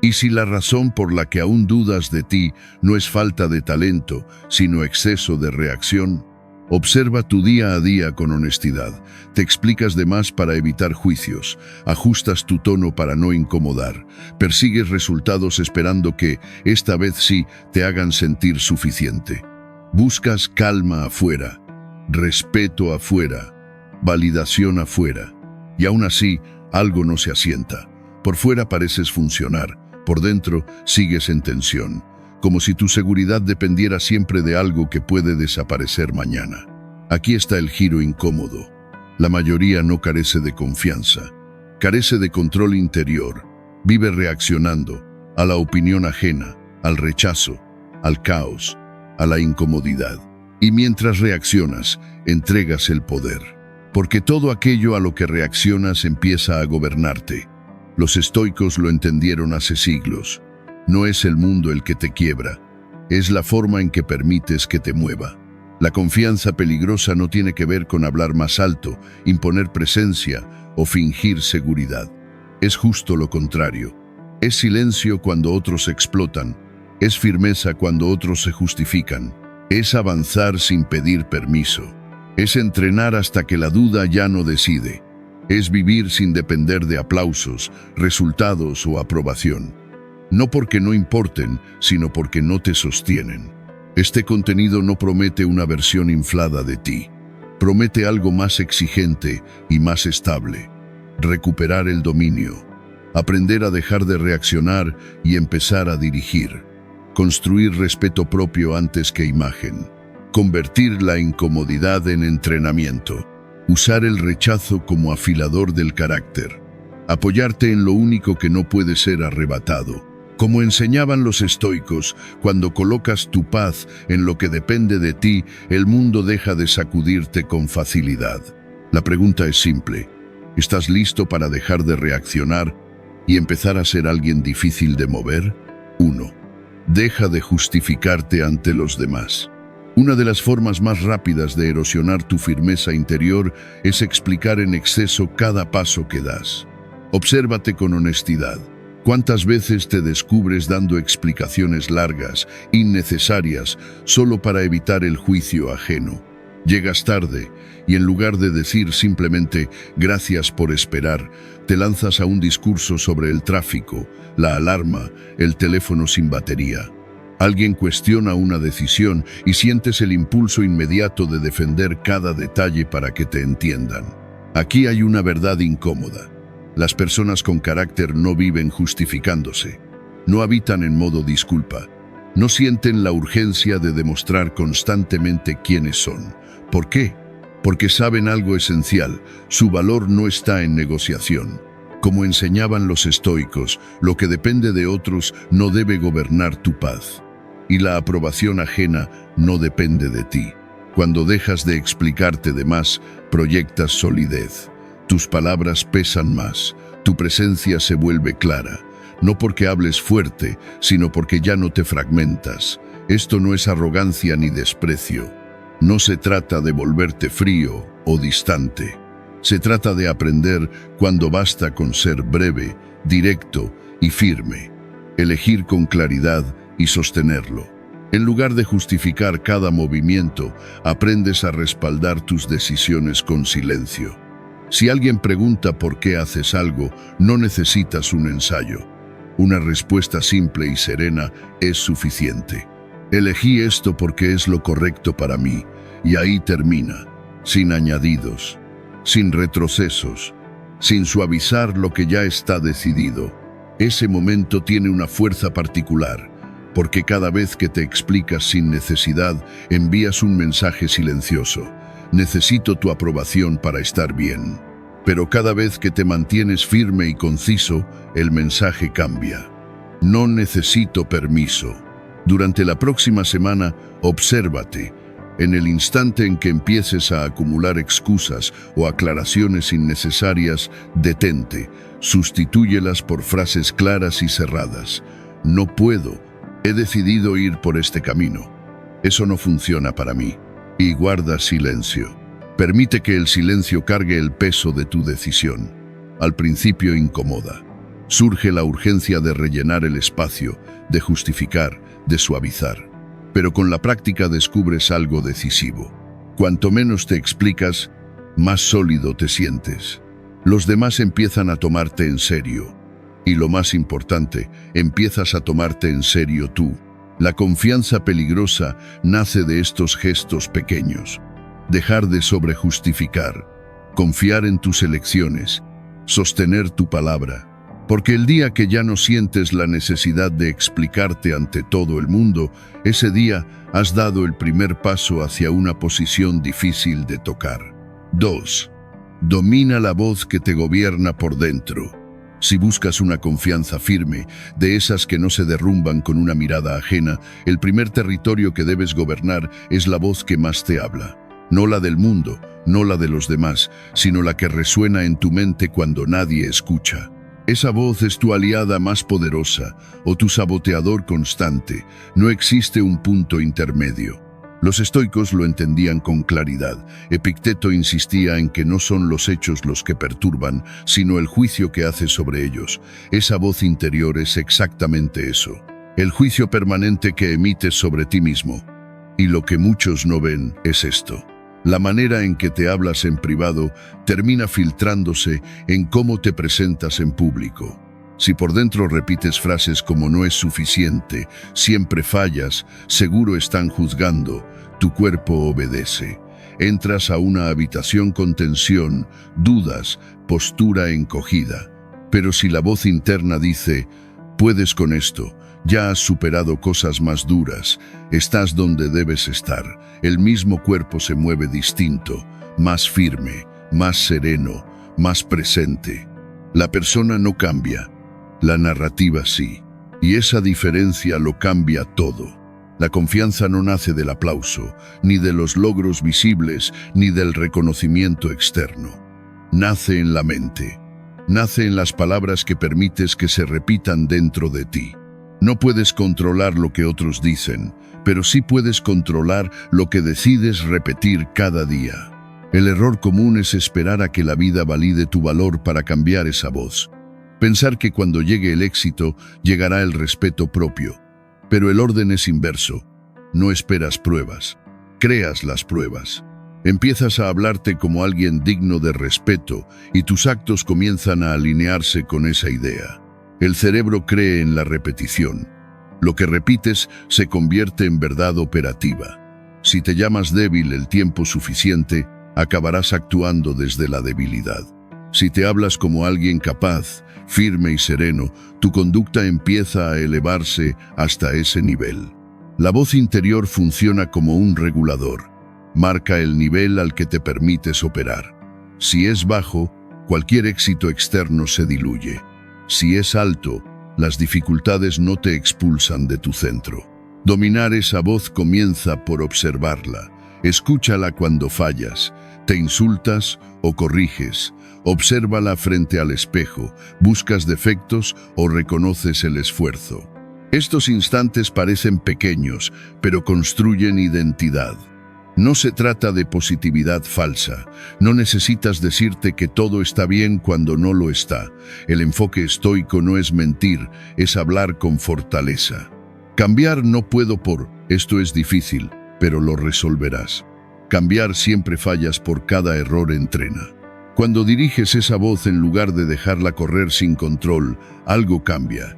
Y si la razón por la que aún dudas de ti no es falta de talento, sino exceso de reacción, observa tu día a día con honestidad. Te explicas de más para evitar juicios, ajustas tu tono para no incomodar, persigues resultados esperando que, esta vez sí, te hagan sentir suficiente. Buscas calma afuera, respeto afuera, validación afuera, y aún así, algo no se asienta. Por fuera pareces funcionar, por dentro sigues en tensión, como si tu seguridad dependiera siempre de algo que puede desaparecer mañana. Aquí está el giro incómodo. La mayoría no carece de confianza, carece de control interior, vive reaccionando a la opinión ajena, al rechazo, al caos, a la incomodidad. Y mientras reaccionas, entregas el poder, porque todo aquello a lo que reaccionas empieza a gobernarte. Los estoicos lo entendieron hace siglos. No es el mundo el que te quiebra, es la forma en que permites que te mueva. La confianza peligrosa no tiene que ver con hablar más alto, imponer presencia o fingir seguridad. Es justo lo contrario. Es silencio cuando otros explotan, es firmeza cuando otros se justifican, es avanzar sin pedir permiso, es entrenar hasta que la duda ya no decide. Es vivir sin depender de aplausos, resultados o aprobación. No porque no importen, sino porque no te sostienen. Este contenido no promete una versión inflada de ti. Promete algo más exigente y más estable. Recuperar el dominio. Aprender a dejar de reaccionar y empezar a dirigir. Construir respeto propio antes que imagen. Convertir la incomodidad en entrenamiento. Usar el rechazo como afilador del carácter. Apoyarte en lo único que no puede ser arrebatado. Como enseñaban los estoicos, cuando colocas tu paz en lo que depende de ti, el mundo deja de sacudirte con facilidad. La pregunta es simple. ¿Estás listo para dejar de reaccionar y empezar a ser alguien difícil de mover? 1. Deja de justificarte ante los demás. Una de las formas más rápidas de erosionar tu firmeza interior es explicar en exceso cada paso que das. Obsérvate con honestidad. ¿Cuántas veces te descubres dando explicaciones largas, innecesarias, solo para evitar el juicio ajeno? Llegas tarde y en lugar de decir simplemente «gracias por esperar», te lanzas a un discurso sobre el tráfico, la alarma, el teléfono sin batería. Alguien cuestiona una decisión y sientes el impulso inmediato de defender cada detalle para que te entiendan. Aquí hay una verdad incómoda. Las personas con carácter no viven justificándose. No habitan en modo disculpa. No sienten la urgencia de demostrar constantemente quiénes son. ¿Por qué? Porque saben algo esencial. Su valor no está en negociación. Como enseñaban los estoicos, lo que depende de otros no debe gobernar tu paz. Y la aprobación ajena no depende de ti. Cuando dejas de explicarte de más, proyectas solidez. Tus palabras pesan más, tu presencia se vuelve clara, no porque hables fuerte, sino porque ya no te fragmentas. Esto no es arrogancia ni desprecio. No se trata de volverte frío o distante. Se trata de aprender cuando basta con ser breve, directo y firme. Elegir con claridad y sostenerlo. En lugar de justificar cada movimiento, aprendes a respaldar tus decisiones con silencio. Si alguien pregunta por qué haces algo, no necesitas un ensayo. Una respuesta simple y serena es suficiente. Elegí esto porque es lo correcto para mí, y ahí termina, sin añadidos, sin retrocesos, sin suavizar lo que ya está decidido. Ese momento tiene una fuerza particular, porque cada vez que te explicas sin necesidad, envías un mensaje silencioso. Necesito tu aprobación para estar bien. Pero cada vez que te mantienes firme y conciso, el mensaje cambia. No necesito permiso. Durante la próxima semana, obsérvate. En el instante en que empieces a acumular excusas o aclaraciones innecesarias, detente. Sustitúyelas por frases claras y cerradas. No puedo. He decidido ir por este camino. Eso no funciona para mí. Y guarda silencio. Permite que el silencio cargue el peso de tu decisión. Al principio incomoda. Surge la urgencia de rellenar el espacio, de justificar, de suavizar. Pero con la práctica descubres algo decisivo. Cuanto menos te explicas, más sólido te sientes. Los demás empiezan a tomarte en serio. Y lo más importante, empiezas a tomarte en serio tú. La confianza peligrosa nace de estos gestos pequeños. Dejar de sobrejustificar, confiar en tus elecciones, sostener tu palabra. Porque el día que ya no sientes la necesidad de explicarte ante todo el mundo, ese día has dado el primer paso hacia una posición difícil de tocar. 2. Domina la voz que te gobierna por dentro. Si buscas una confianza firme, de esas que no se derrumban con una mirada ajena, el primer territorio que debes gobernar es la voz que más te habla. No la del mundo, no la de los demás, sino la que resuena en tu mente cuando nadie escucha. Esa voz es tu aliada más poderosa o tu saboteador constante. No existe un punto intermedio. Los estoicos lo entendían con claridad. Epicteto insistía en que no son los hechos los que perturban, sino el juicio que haces sobre ellos. Esa voz interior es exactamente eso. El juicio permanente que emites sobre ti mismo. Y lo que muchos no ven es esto. La manera en que te hablas en privado termina filtrándose en cómo te presentas en público. Si por dentro repites frases como no es suficiente, siempre fallas, seguro están juzgando, tu cuerpo obedece. Entras a una habitación con tensión, dudas, postura encogida. Pero si la voz interna dice, puedes con esto, ya has superado cosas más duras, estás donde debes estar, el mismo cuerpo se mueve distinto, más firme, más sereno, más presente. La persona no cambia, la narrativa sí, y esa diferencia lo cambia todo. La confianza no nace del aplauso, ni de los logros visibles, ni del reconocimiento externo. Nace en la mente, nace en las palabras que permites que se repitan dentro de ti. No puedes controlar lo que otros dicen, pero sí puedes controlar lo que decides repetir cada día. El error común es esperar a que la vida valide tu valor para cambiar esa voz. Pensar que cuando llegue el éxito, llegará el respeto propio. Pero el orden es inverso. No esperas pruebas, creas las pruebas. Empiezas a hablarte como alguien digno de respeto y tus actos comienzan a alinearse con esa idea. El cerebro cree en la repetición. Lo que repites se convierte en verdad operativa. Si te llamas débil el tiempo suficiente, acabarás actuando desde la debilidad. Si te hablas como alguien capaz, firme y sereno, tu conducta empieza a elevarse hasta ese nivel. La voz interior funciona como un regulador. Marca el nivel al que te permites operar. Si es bajo, cualquier éxito externo se diluye. Si es alto, las dificultades no te expulsan de tu centro. Dominar esa voz comienza por observarla. Escúchala cuando fallas, te insultas o corriges. Obsérvala frente al espejo, buscas defectos o reconoces el esfuerzo. Estos instantes parecen pequeños, pero construyen identidad. No se trata de positividad falsa. No necesitas decirte que todo está bien cuando no lo está. El enfoque estoico no es mentir, es hablar con fortaleza. Cambiar no puedo por, esto es difícil, pero lo resolverás. Cambiar siempre fallas por cada error entrena. Cuando diriges esa voz en lugar de dejarla correr sin control, algo cambia.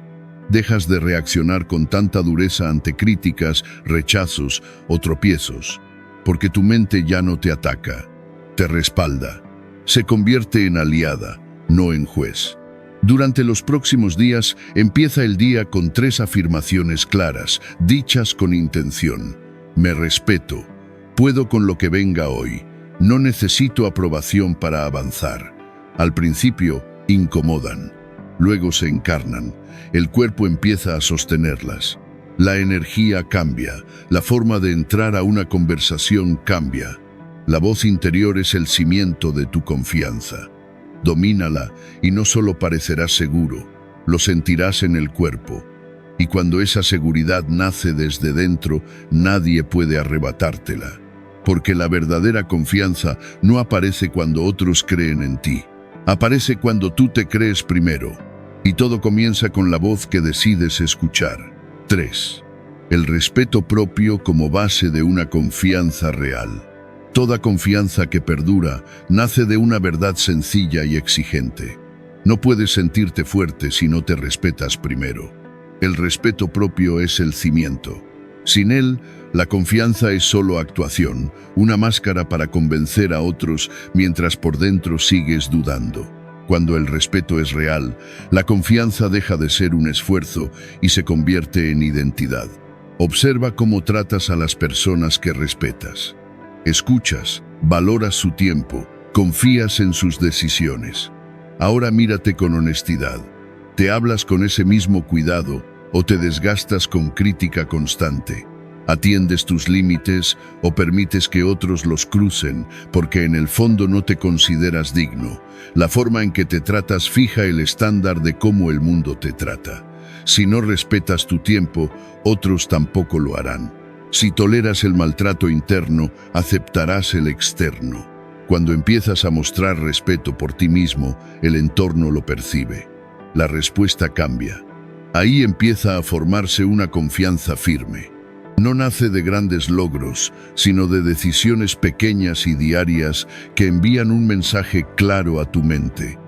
Dejas de reaccionar con tanta dureza ante críticas, rechazos o tropiezos. Porque tu mente ya no te ataca, te respalda. Se convierte en aliada, no en juez. Durante los próximos días, empieza el día con 3 afirmaciones claras, dichas con intención. Me respeto. Puedo con lo que venga hoy. No necesito aprobación para avanzar. Al principio, incomodan. Luego se encarnan. El cuerpo empieza a sostenerlas. La energía cambia, la forma de entrar a una conversación cambia. La voz interior es el cimiento de tu confianza. Domínala y no solo parecerás seguro, lo sentirás en el cuerpo. Y cuando esa seguridad nace desde dentro, nadie puede arrebatártela. Porque la verdadera confianza no aparece cuando otros creen en ti. Aparece cuando tú te crees primero. Y todo comienza con la voz que decides escuchar. 3. El respeto propio como base de una confianza real. Toda confianza que perdura nace de una verdad sencilla y exigente. No puedes sentirte fuerte si no te respetas primero. El respeto propio es el cimiento. Sin él, la confianza es solo actuación, una máscara para convencer a otros mientras por dentro sigues dudando. Cuando el respeto es real, la confianza deja de ser un esfuerzo y se convierte en identidad. Observa cómo tratas a las personas que respetas. Escuchas, valoras su tiempo, confías en sus decisiones. Ahora mírate con honestidad. ¿Te hablas con ese mismo cuidado o te desgastas con crítica constante? ¿Atiendes tus límites o permites que otros los crucen porque en el fondo no te consideras digno? La forma en que te tratas fija el estándar de cómo el mundo te trata. Si no respetas tu tiempo, otros tampoco lo harán. Si toleras el maltrato interno, aceptarás el externo. Cuando empiezas a mostrar respeto por ti mismo, el entorno lo percibe. La respuesta cambia. Ahí empieza a formarse una confianza firme. No nace de grandes logros, sino de decisiones pequeñas y diarias que envían un mensaje claro a tu mente.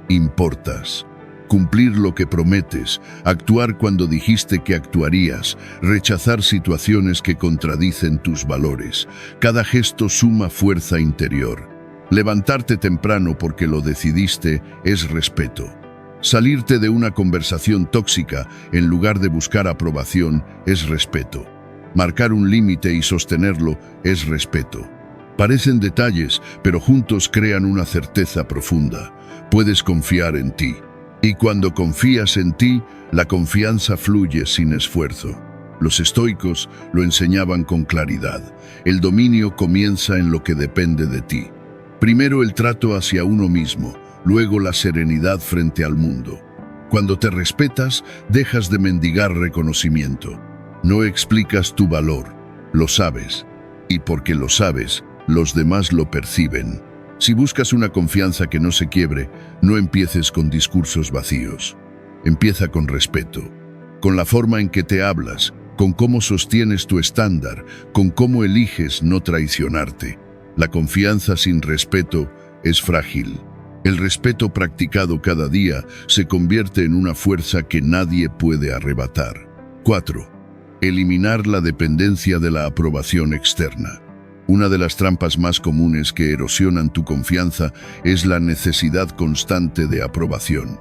Importas. Cumplir lo que prometes, actuar cuando dijiste que actuarías, rechazar situaciones que contradicen tus valores. Cada gesto suma fuerza interior. Levantarte temprano porque lo decidiste es respeto. Salirte de una conversación tóxica en lugar de buscar aprobación es respeto. Marcar un límite y sostenerlo es respeto. Parecen detalles, pero juntos crean una certeza profunda. Puedes confiar en ti. Y cuando confías en ti, la confianza fluye sin esfuerzo. Los estoicos lo enseñaban con claridad. El dominio comienza en lo que depende de ti. Primero el trato hacia uno mismo, luego la serenidad frente al mundo. Cuando te respetas, dejas de mendigar reconocimiento. No explicas tu valor, lo sabes. Y porque lo sabes, los demás lo perciben. Si buscas una confianza que no se quiebre, no empieces con discursos vacíos. Empieza con respeto, con la forma en que te hablas, con cómo sostienes tu estándar, con cómo eliges no traicionarte. La confianza sin respeto es frágil. El respeto practicado cada día se convierte en una fuerza que nadie puede arrebatar. 4. Eliminar la dependencia de la aprobación externa. Una de las trampas más comunes que erosionan tu confianza es la necesidad constante de aprobación.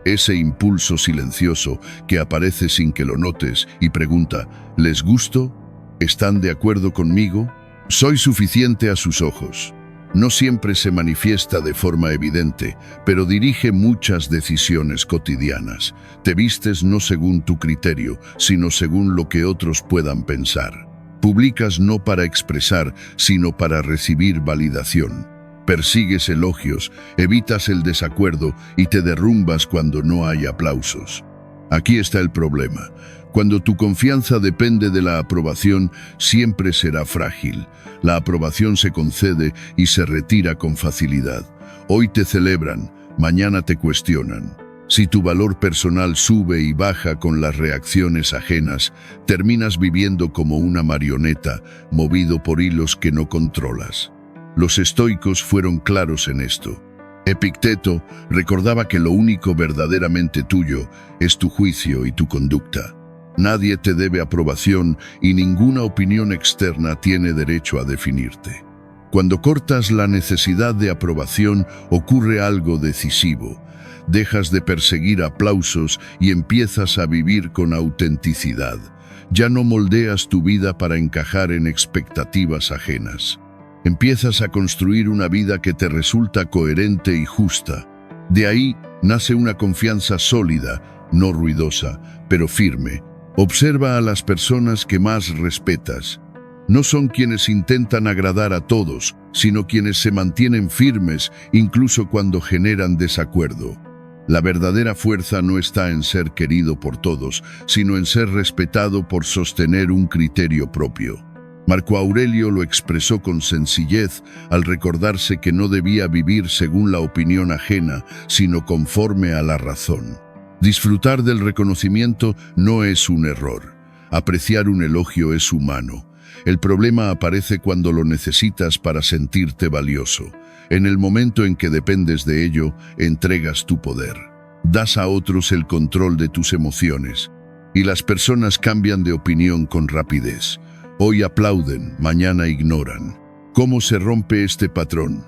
Ese impulso silencioso que aparece sin que lo notes y pregunta, ¿les gusto? ¿Están de acuerdo conmigo? ¿Soy suficiente a sus ojos? No siempre se manifiesta de forma evidente, pero dirige muchas decisiones cotidianas. Te vistes no según tu criterio, sino según lo que otros puedan pensar. Publicas no para expresar, sino para recibir validación. Persigues elogios, evitas el desacuerdo y te derrumbas cuando no hay aplausos. Aquí está el problema. Cuando tu confianza depende de la aprobación, siempre será frágil. La aprobación se concede y se retira con facilidad. Hoy te celebran, mañana te cuestionan. Si tu valor personal sube y baja con las reacciones ajenas, terminas viviendo como una marioneta, movido por hilos que no controlas. Los estoicos fueron claros en esto. Epicteto recordaba que lo único verdaderamente tuyo es tu juicio y tu conducta. Nadie te debe aprobación y ninguna opinión externa tiene derecho a definirte. Cuando cortas la necesidad de aprobación, ocurre algo decisivo. Dejas de perseguir aplausos y empiezas a vivir con autenticidad. Ya no moldeas tu vida para encajar en expectativas ajenas. Empiezas a construir una vida que te resulta coherente y justa. De ahí nace una confianza sólida, no ruidosa, pero firme. Observa a las personas que más respetas. No son quienes intentan agradar a todos, sino quienes se mantienen firmes incluso cuando generan desacuerdo. La verdadera fuerza no está en ser querido por todos, sino en ser respetado por sostener un criterio propio. Marco Aurelio lo expresó con sencillez al recordarse que no debía vivir según la opinión ajena, sino conforme a la razón. Disfrutar del reconocimiento no es un error. Apreciar un elogio es humano. El problema aparece cuando lo necesitas para sentirte valioso. En el momento en que dependes de ello, entregas tu poder. Das a otros el control de tus emociones. Y las personas cambian de opinión con rapidez. Hoy aplauden, mañana ignoran. ¿Cómo se rompe este patrón?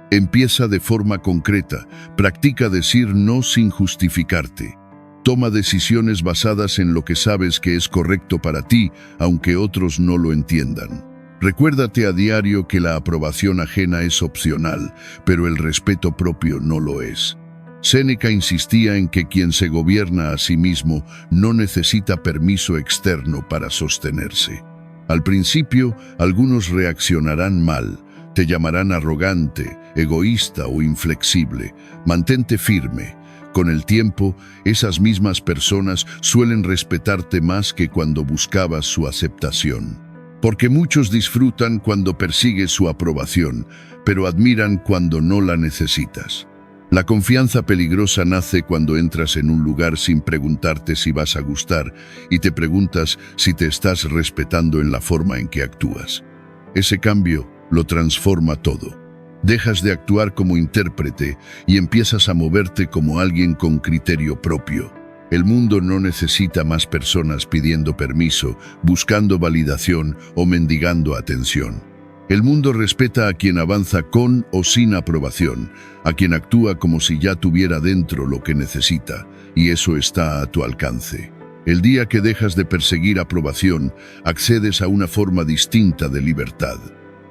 Empieza de forma concreta. Practica decir no sin justificarte. Toma decisiones basadas en lo que sabes que es correcto para ti, aunque otros no lo entiendan. Recuérdate a diario que la aprobación ajena es opcional, pero el respeto propio no lo es. Séneca insistía en que quien se gobierna a sí mismo no necesita permiso externo para sostenerse. Al principio, algunos reaccionarán mal, te llamarán arrogante, egoísta o inflexible. Mantente firme. Con el tiempo, esas mismas personas suelen respetarte más que cuando buscabas su aceptación. Porque muchos disfrutan cuando persigues su aprobación, pero admiran cuando no la necesitas. La confianza peligrosa nace cuando entras en un lugar sin preguntarte si vas a gustar y te preguntas si te estás respetando en la forma en que actúas. Ese cambio lo transforma todo. Dejas de actuar como intérprete y empiezas a moverte como alguien con criterio propio. El mundo no necesita más personas pidiendo permiso, buscando validación o mendigando atención. El mundo respeta a quien avanza con o sin aprobación, a quien actúa como si ya tuviera dentro lo que necesita, y eso está a tu alcance. El día que dejas de perseguir aprobación, accedes a una forma distinta de libertad.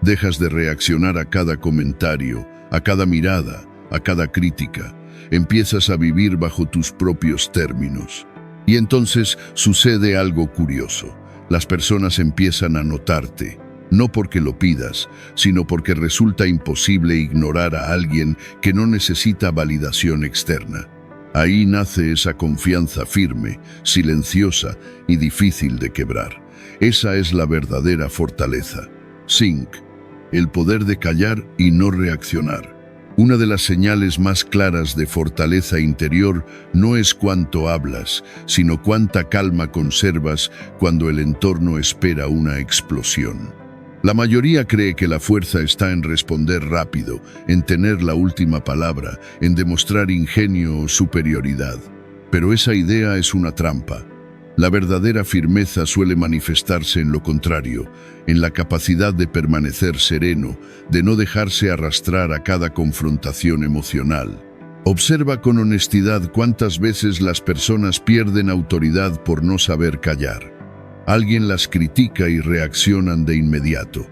Dejas de reaccionar a cada comentario, a cada mirada, a cada crítica. Empiezas a vivir bajo tus propios términos. Y entonces sucede algo curioso. Las personas empiezan a notarte, no porque lo pidas, sino porque resulta imposible ignorar a alguien que no necesita validación externa. Ahí nace esa confianza firme, silenciosa y difícil de quebrar. Esa es la verdadera fortaleza. Zinc. El poder de callar y no reaccionar. Una de las señales más claras de fortaleza interior no es cuánto hablas, sino cuánta calma conservas cuando el entorno espera una explosión. La mayoría cree que la fuerza está en responder rápido, en tener la última palabra, en demostrar ingenio o superioridad. Pero esa idea es una trampa. La verdadera firmeza suele manifestarse en lo contrario, en la capacidad de permanecer sereno, de no dejarse arrastrar a cada confrontación emocional. Observa con honestidad cuántas veces las personas pierden autoridad por no saber callar. Alguien las critica y reaccionan de inmediato.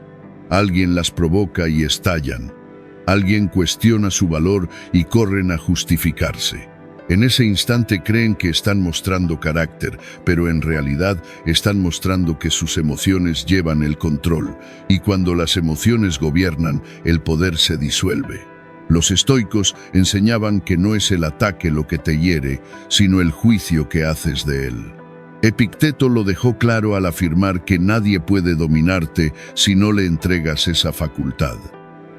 Alguien las provoca y estallan. Alguien cuestiona su valor y corren a justificarse. En ese instante creen que están mostrando carácter, pero en realidad están mostrando que sus emociones llevan el control, y cuando las emociones gobiernan, el poder se disuelve. Los estoicos enseñaban que no es el ataque lo que te hiere, sino el juicio que haces de él. Epicteto lo dejó claro al afirmar que nadie puede dominarte si no le entregas esa facultad.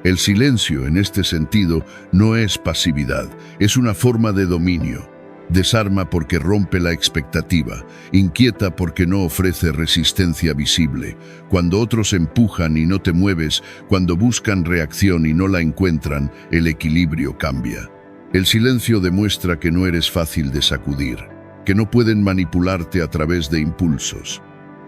El silencio, en este sentido, no es pasividad, es una forma de dominio. Desarma porque rompe la expectativa, inquieta porque no ofrece resistencia visible. Cuando otros empujan y no te mueves, cuando buscan reacción y no la encuentran, el equilibrio cambia. El silencio demuestra que no eres fácil de sacudir, que no pueden manipularte a través de impulsos.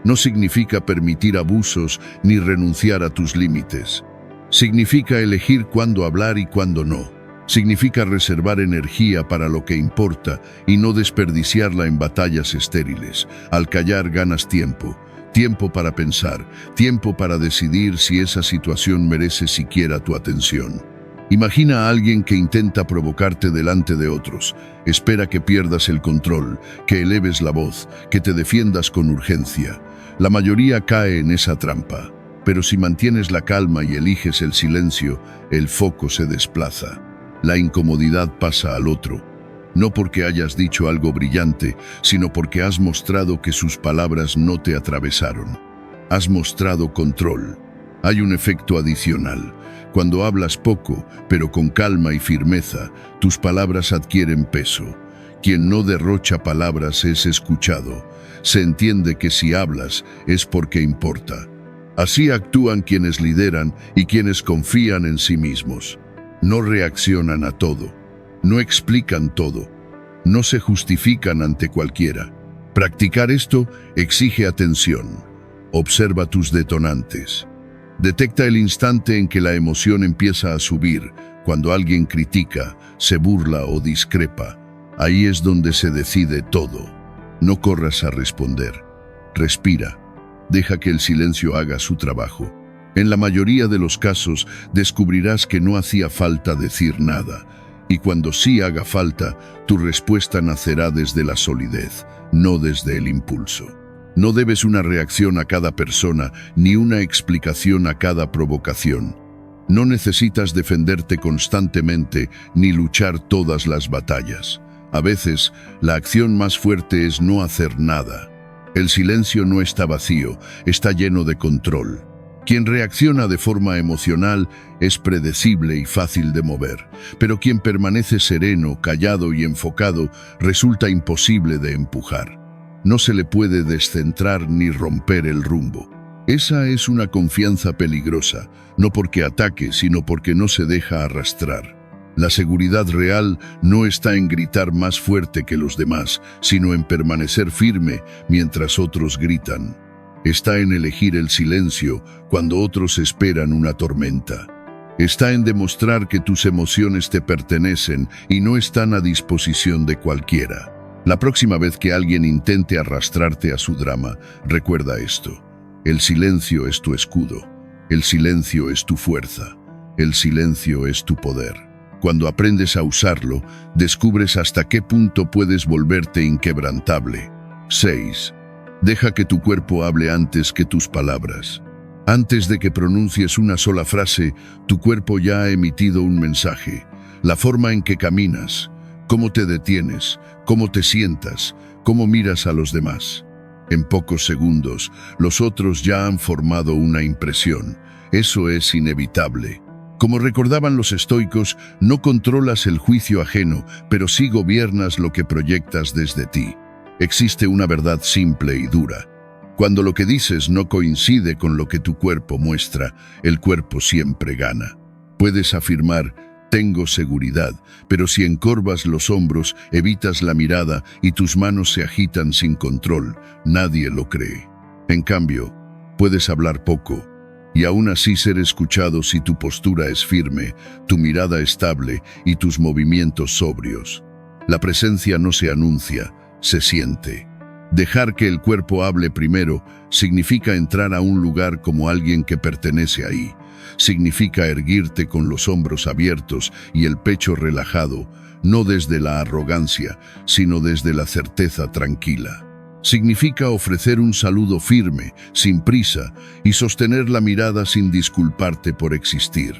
No significa permitir abusos ni renunciar a tus límites. Significa elegir cuándo hablar y cuándo no. Significa reservar energía para lo que importa y no desperdiciarla en batallas estériles. Al callar ganas tiempo, tiempo para pensar, tiempo para decidir si esa situación merece siquiera tu atención. Imagina a alguien que intenta provocarte delante de otros. Espera que pierdas el control, que eleves la voz, que te defiendas con urgencia. La mayoría cae en esa trampa. Pero si mantienes la calma y eliges el silencio, el foco se desplaza. La incomodidad pasa al otro. No porque hayas dicho algo brillante, sino porque has mostrado que sus palabras no te atravesaron. Has mostrado control. Hay un efecto adicional. Cuando hablas poco, pero con calma y firmeza, tus palabras adquieren peso. Quien no derrocha palabras es escuchado. Se entiende que si hablas es porque importa. Así actúan quienes lideran y quienes confían en sí mismos. No reaccionan a todo. No explican todo. No se justifican ante cualquiera. Practicar esto exige atención. Observa tus detonantes. Detecta el instante en que la emoción empieza a subir, cuando alguien critica, se burla o discrepa. Ahí es donde se decide todo. No corras a responder. Respira. Deja que el silencio haga su trabajo. En la mayoría de los casos descubrirás que no hacía falta decir nada. Y cuando sí haga falta, tu respuesta nacerá desde la solidez, no desde el impulso. No debes una reacción a cada persona, ni una explicación a cada provocación. No necesitas defenderte constantemente, ni luchar todas las batallas. A veces, la acción más fuerte es no hacer nada. El silencio no está vacío, está lleno de control. Quien reacciona de forma emocional es predecible y fácil de mover, pero quien permanece sereno, callado y enfocado resulta imposible de empujar. No se le puede descentrar ni romper el rumbo. Esa es una confianza peligrosa, no porque ataque, sino porque no se deja arrastrar. La seguridad real no está en gritar más fuerte que los demás, sino en permanecer firme mientras otros gritan. Está en elegir el silencio cuando otros esperan una tormenta. Está en demostrar que tus emociones te pertenecen y no están a disposición de cualquiera. La próxima vez que alguien intente arrastrarte a su drama, recuerda esto. El silencio es tu escudo. El silencio es tu fuerza. El silencio es tu poder. Cuando aprendes a usarlo, descubres hasta qué punto puedes volverte inquebrantable. 6. Deja que tu cuerpo hable antes que tus palabras. Antes de que pronuncies una sola frase, tu cuerpo ya ha emitido un mensaje. La forma en que caminas, cómo te detienes, cómo te sientas, cómo miras a los demás. En pocos segundos, los otros ya han formado una impresión. Eso es inevitable. Como recordaban los estoicos, no controlas el juicio ajeno, pero sí gobiernas lo que proyectas desde ti. Existe una verdad simple y dura. Cuando lo que dices no coincide con lo que tu cuerpo muestra, el cuerpo siempre gana. Puedes afirmar, tengo seguridad, pero si encorvas los hombros, evitas la mirada y tus manos se agitan sin control, nadie lo cree. En cambio, puedes hablar poco, y aún así ser escuchado si tu postura es firme, tu mirada estable y tus movimientos sobrios. La presencia no se anuncia, se siente. Dejar que el cuerpo hable primero significa entrar a un lugar como alguien que pertenece ahí. Significa erguirte con los hombros abiertos y el pecho relajado, no desde la arrogancia, sino desde la certeza tranquila. Significa ofrecer un saludo firme, sin prisa, y sostener la mirada sin disculparte por existir.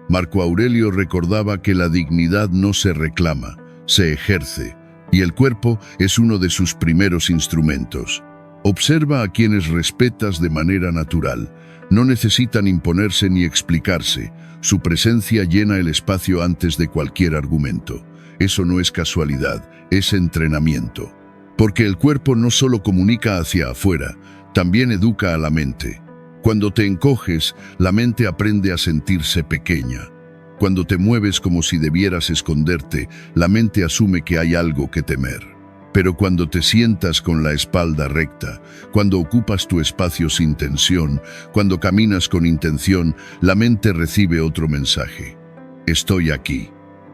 Marco Aurelio recordaba que la dignidad no se reclama, se ejerce, y el cuerpo es uno de sus primeros instrumentos. Observa a quienes respetas de manera natural. No necesitan imponerse ni explicarse. Su presencia llena el espacio antes de cualquier argumento. Eso no es casualidad, es entrenamiento. Porque el cuerpo no solo comunica hacia afuera, también educa a la mente. Cuando te encoges, la mente aprende a sentirse pequeña. Cuando te mueves como si debieras esconderte, la mente asume que hay algo que temer. Pero cuando te sientas con la espalda recta, cuando ocupas tu espacio sin tensión, cuando caminas con intención, la mente recibe otro mensaje. Estoy aquí,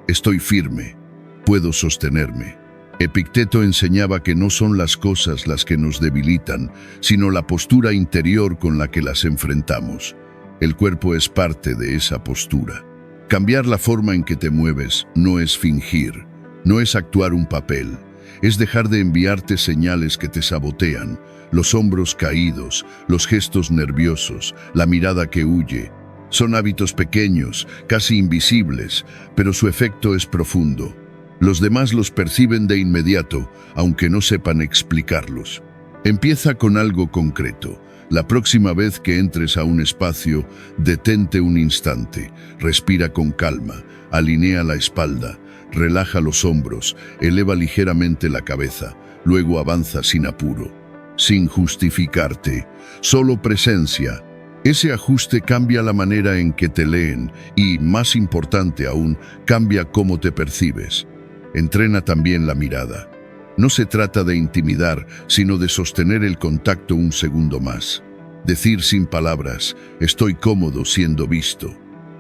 estoy firme, puedo sostenerme. Epicteto enseñaba que no son las cosas las que nos debilitan, sino la postura interior con la que las enfrentamos. El cuerpo es parte de esa postura. Cambiar la forma en que te mueves no es fingir, no es actuar un papel, es dejar de enviarte señales que te sabotean, los hombros caídos, los gestos nerviosos, la mirada que huye. Son hábitos pequeños, casi invisibles, pero su efecto es profundo. Los demás los perciben de inmediato, aunque no sepan explicarlos. Empieza con algo concreto. La próxima vez que entres a un espacio, detente un instante, respira con calma, alinea la espalda, relaja los hombros, eleva ligeramente la cabeza, luego avanza sin apuro, sin justificarte, solo presencia. Ese ajuste cambia la manera en que te leen y, más importante aún, cambia cómo te percibes. Entrena también la mirada. No se trata de intimidar, sino de sostener el contacto un segundo más. Decir sin palabras, estoy cómodo siendo visto.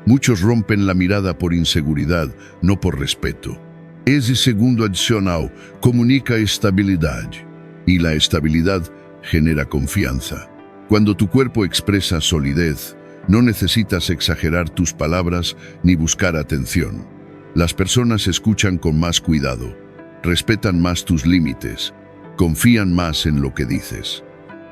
Muchos rompen la mirada por inseguridad, no por respeto. Ese segundo adicional comunica estabilidad, y la estabilidad genera confianza. Cuando tu cuerpo expresa solidez, no necesitas exagerar tus palabras ni buscar atención. Las personas escuchan con más cuidado, respetan más tus límites, confían más en lo que dices.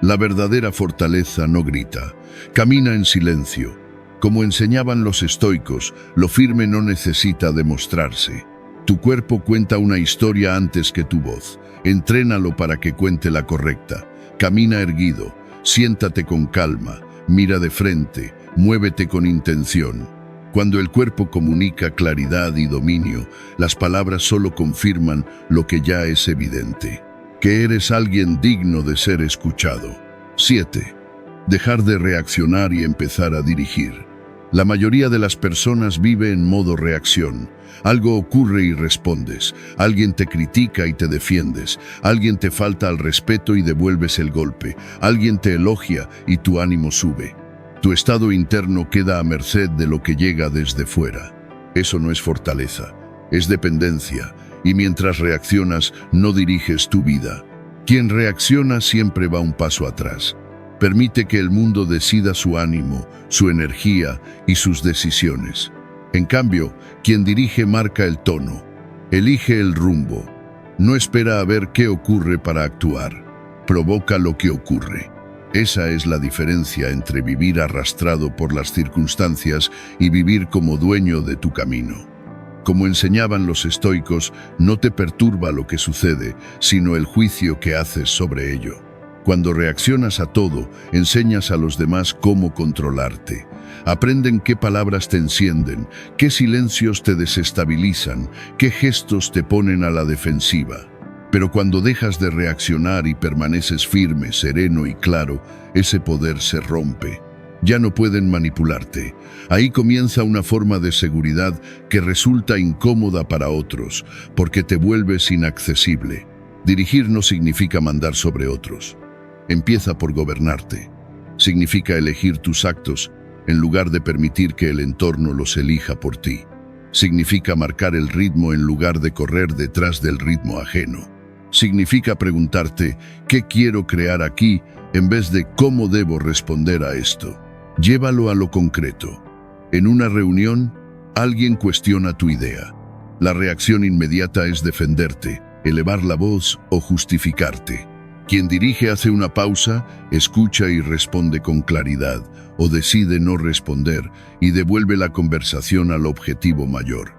La verdadera fortaleza no grita, camina en silencio. Como enseñaban los estoicos, lo firme no necesita demostrarse. Tu cuerpo cuenta una historia antes que tu voz. Entrénalo para que cuente la correcta. Camina erguido, siéntate con calma, mira de frente, muévete con intención. Cuando el cuerpo comunica claridad y dominio, las palabras solo confirman lo que ya es evidente, que eres alguien digno de ser escuchado. 7. Dejar de reaccionar y empezar a dirigir. La mayoría de las personas vive en modo reacción. Algo ocurre y respondes. Alguien te critica y te defiendes. Alguien te falta al respeto y devuelves el golpe. Alguien te elogia y tu ánimo sube. Tu estado interno queda a merced de lo que llega desde fuera. Eso no es fortaleza, es dependencia. Y mientras reaccionas, no diriges tu vida. Quien reacciona siempre va un paso atrás. Permite que el mundo decida su ánimo, su energía y sus decisiones. En cambio, quien dirige marca el tono, elige el rumbo. No espera a ver qué ocurre para actuar. Provoca lo que ocurre. Esa es la diferencia entre vivir arrastrado por las circunstancias y vivir como dueño de tu camino. Como enseñaban los estoicos, no te perturba lo que sucede, sino el juicio que haces sobre ello. Cuando reaccionas a todo, enseñas a los demás cómo controlarte. Aprenden qué palabras te encienden, qué silencios te desestabilizan, qué gestos te ponen a la defensiva. Pero cuando dejas de reaccionar y permaneces firme, sereno y claro, ese poder se rompe. Ya no pueden manipularte. Ahí comienza una forma de seguridad que resulta incómoda para otros, porque te vuelves inaccesible. Dirigir no significa mandar sobre otros. Empieza por gobernarte. Significa elegir tus actos en lugar de permitir que el entorno los elija por ti. Significa marcar el ritmo en lugar de correr detrás del ritmo ajeno. Significa preguntarte, ¿qué quiero crear aquí?, en vez de cómo debo responder a esto. Llévalo a lo concreto. En una reunión, alguien cuestiona tu idea. La reacción inmediata es defenderte, elevar la voz o justificarte. Quien dirige hace una pausa, escucha y responde con claridad, o decide no responder y devuelve la conversación al objetivo mayor.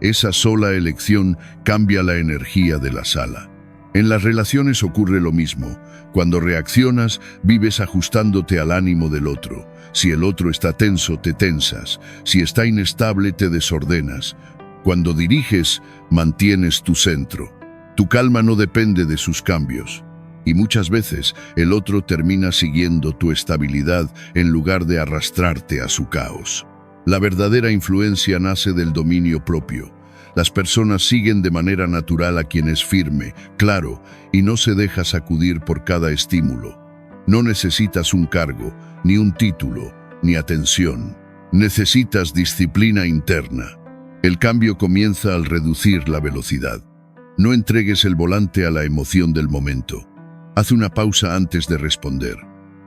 Esa sola elección cambia la energía de la sala. En las relaciones ocurre lo mismo. Cuando reaccionas, vives ajustándote al ánimo del otro. Si el otro está tenso, te tensas. Si está inestable, te desordenas. Cuando diriges, mantienes tu centro. Tu calma no depende de sus cambios. Y muchas veces el otro termina siguiendo tu estabilidad en lugar de arrastrarte a su caos. La verdadera influencia nace del dominio propio. Las personas siguen de manera natural a quien es firme, claro, y no se deja sacudir por cada estímulo. No necesitas un cargo, ni un título, ni atención. Necesitas disciplina interna. El cambio comienza al reducir la velocidad. No entregues el volante a la emoción del momento. Haz una pausa antes de responder.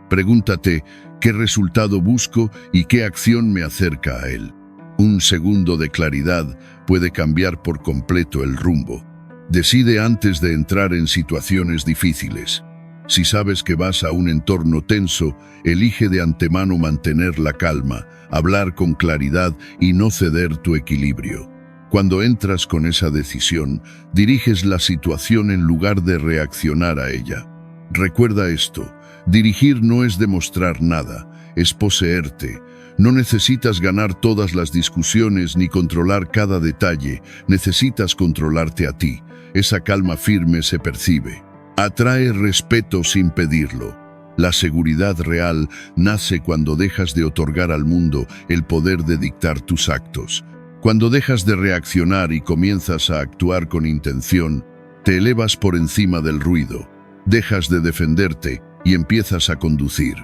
Pregúntate qué resultado busco y qué acción me acerca a él. Un segundo de claridad puede cambiar por completo el rumbo. Decide antes de entrar en situaciones difíciles. Si sabes que vas a un entorno tenso, elige de antemano mantener la calma, hablar con claridad y no ceder tu equilibrio. Cuando entras con esa decisión, diriges la situación en lugar de reaccionar a ella. Recuerda esto, dirigir no es demostrar nada, es poseerte. No necesitas ganar todas las discusiones ni controlar cada detalle, necesitas controlarte a ti. Esa calma firme se percibe. Atrae respeto sin pedirlo. La seguridad real nace cuando dejas de otorgar al mundo el poder de dictar tus actos. Cuando dejas de reaccionar y comienzas a actuar con intención, te elevas por encima del ruido, dejas de defenderte y empiezas a conducir.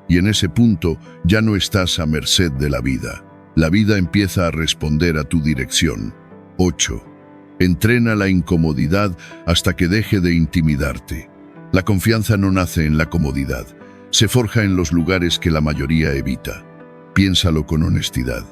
Y en ese punto ya no estás a merced de la vida. La vida empieza a responder a tu dirección. 8. Entrena la incomodidad hasta que deje de intimidarte. La confianza no nace en la comodidad, se forja en los lugares que la mayoría evita. Piénsalo con honestidad.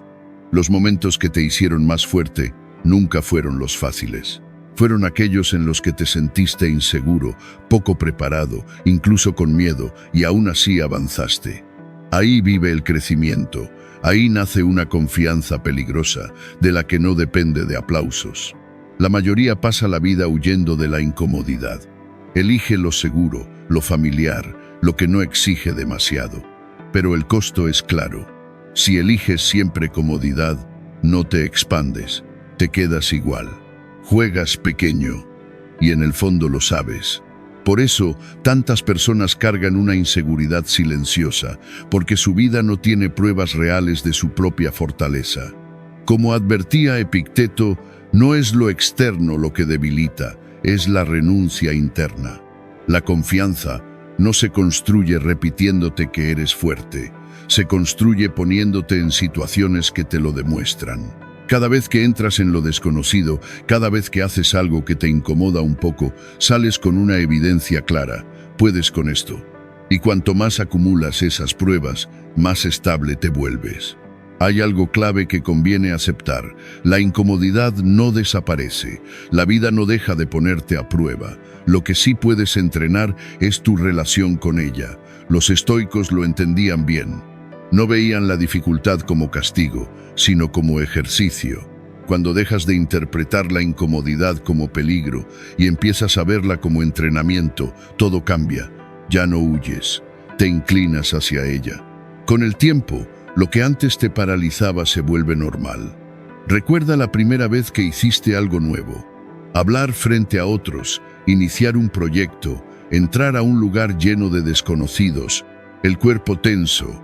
Los momentos que te hicieron más fuerte nunca fueron los fáciles. Fueron aquellos en los que te sentiste inseguro, poco preparado, incluso con miedo, y aún así avanzaste. Ahí vive el crecimiento, ahí nace una confianza peligrosa, de la que no depende de aplausos. La mayoría pasa la vida huyendo de la incomodidad. Elige lo seguro, lo familiar, lo que no exige demasiado. Pero el costo es claro. Si eliges siempre comodidad, no te expandes, te quedas igual. Juegas pequeño, y en el fondo lo sabes. Por eso, tantas personas cargan una inseguridad silenciosa, porque su vida no tiene pruebas reales de su propia fortaleza. Como advertía Epicteto, no es lo externo lo que debilita, es la renuncia interna. La confianza no se construye repitiéndote que eres fuerte, se construye poniéndote en situaciones que te lo demuestran. Cada vez que entras en lo desconocido, cada vez que haces algo que te incomoda un poco, sales con una evidencia clara, puedes con esto. Y cuanto más acumulas esas pruebas, más estable te vuelves. Hay algo clave que conviene aceptar. La incomodidad no desaparece. La vida no deja de ponerte a prueba. Lo que sí puedes entrenar es tu relación con ella. Los estoicos lo entendían bien. No veían la dificultad como castigo, sino como ejercicio. Cuando dejas de interpretar la incomodidad como peligro y empiezas a verla como entrenamiento, todo cambia. Ya no huyes, te inclinas hacia ella. Con el tiempo, lo que antes te paralizaba se vuelve normal. Recuerda la primera vez que hiciste algo nuevo. Hablar frente a otros, iniciar un proyecto, entrar a un lugar lleno de desconocidos, el cuerpo tenso,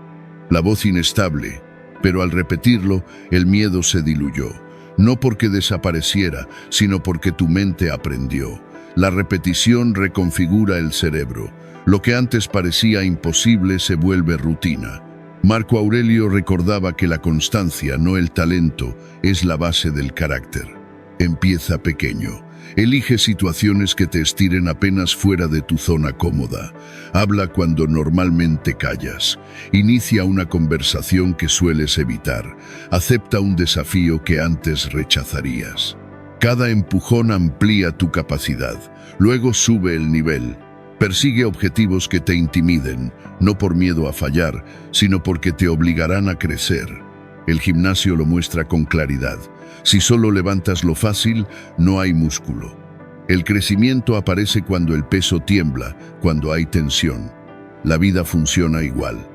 la voz inestable, pero al repetirlo, el miedo se diluyó. No porque desapareciera, sino porque tu mente aprendió. La repetición reconfigura el cerebro. Lo que antes parecía imposible se vuelve rutina. Marco Aurelio recordaba que la constancia, no el talento, es la base del carácter. Empieza pequeño. Elige situaciones que te estiren apenas fuera de tu zona cómoda. Habla cuando normalmente callas. Inicia una conversación que sueles evitar. Acepta un desafío que antes rechazarías. Cada empujón amplía tu capacidad. Luego sube el nivel. Persigue objetivos que te intimiden, no por miedo a fallar, sino porque te obligarán a crecer. El gimnasio lo muestra con claridad. Si solo levantas lo fácil, no hay músculo. El crecimiento aparece cuando el peso tiembla, cuando hay tensión. La vida funciona igual.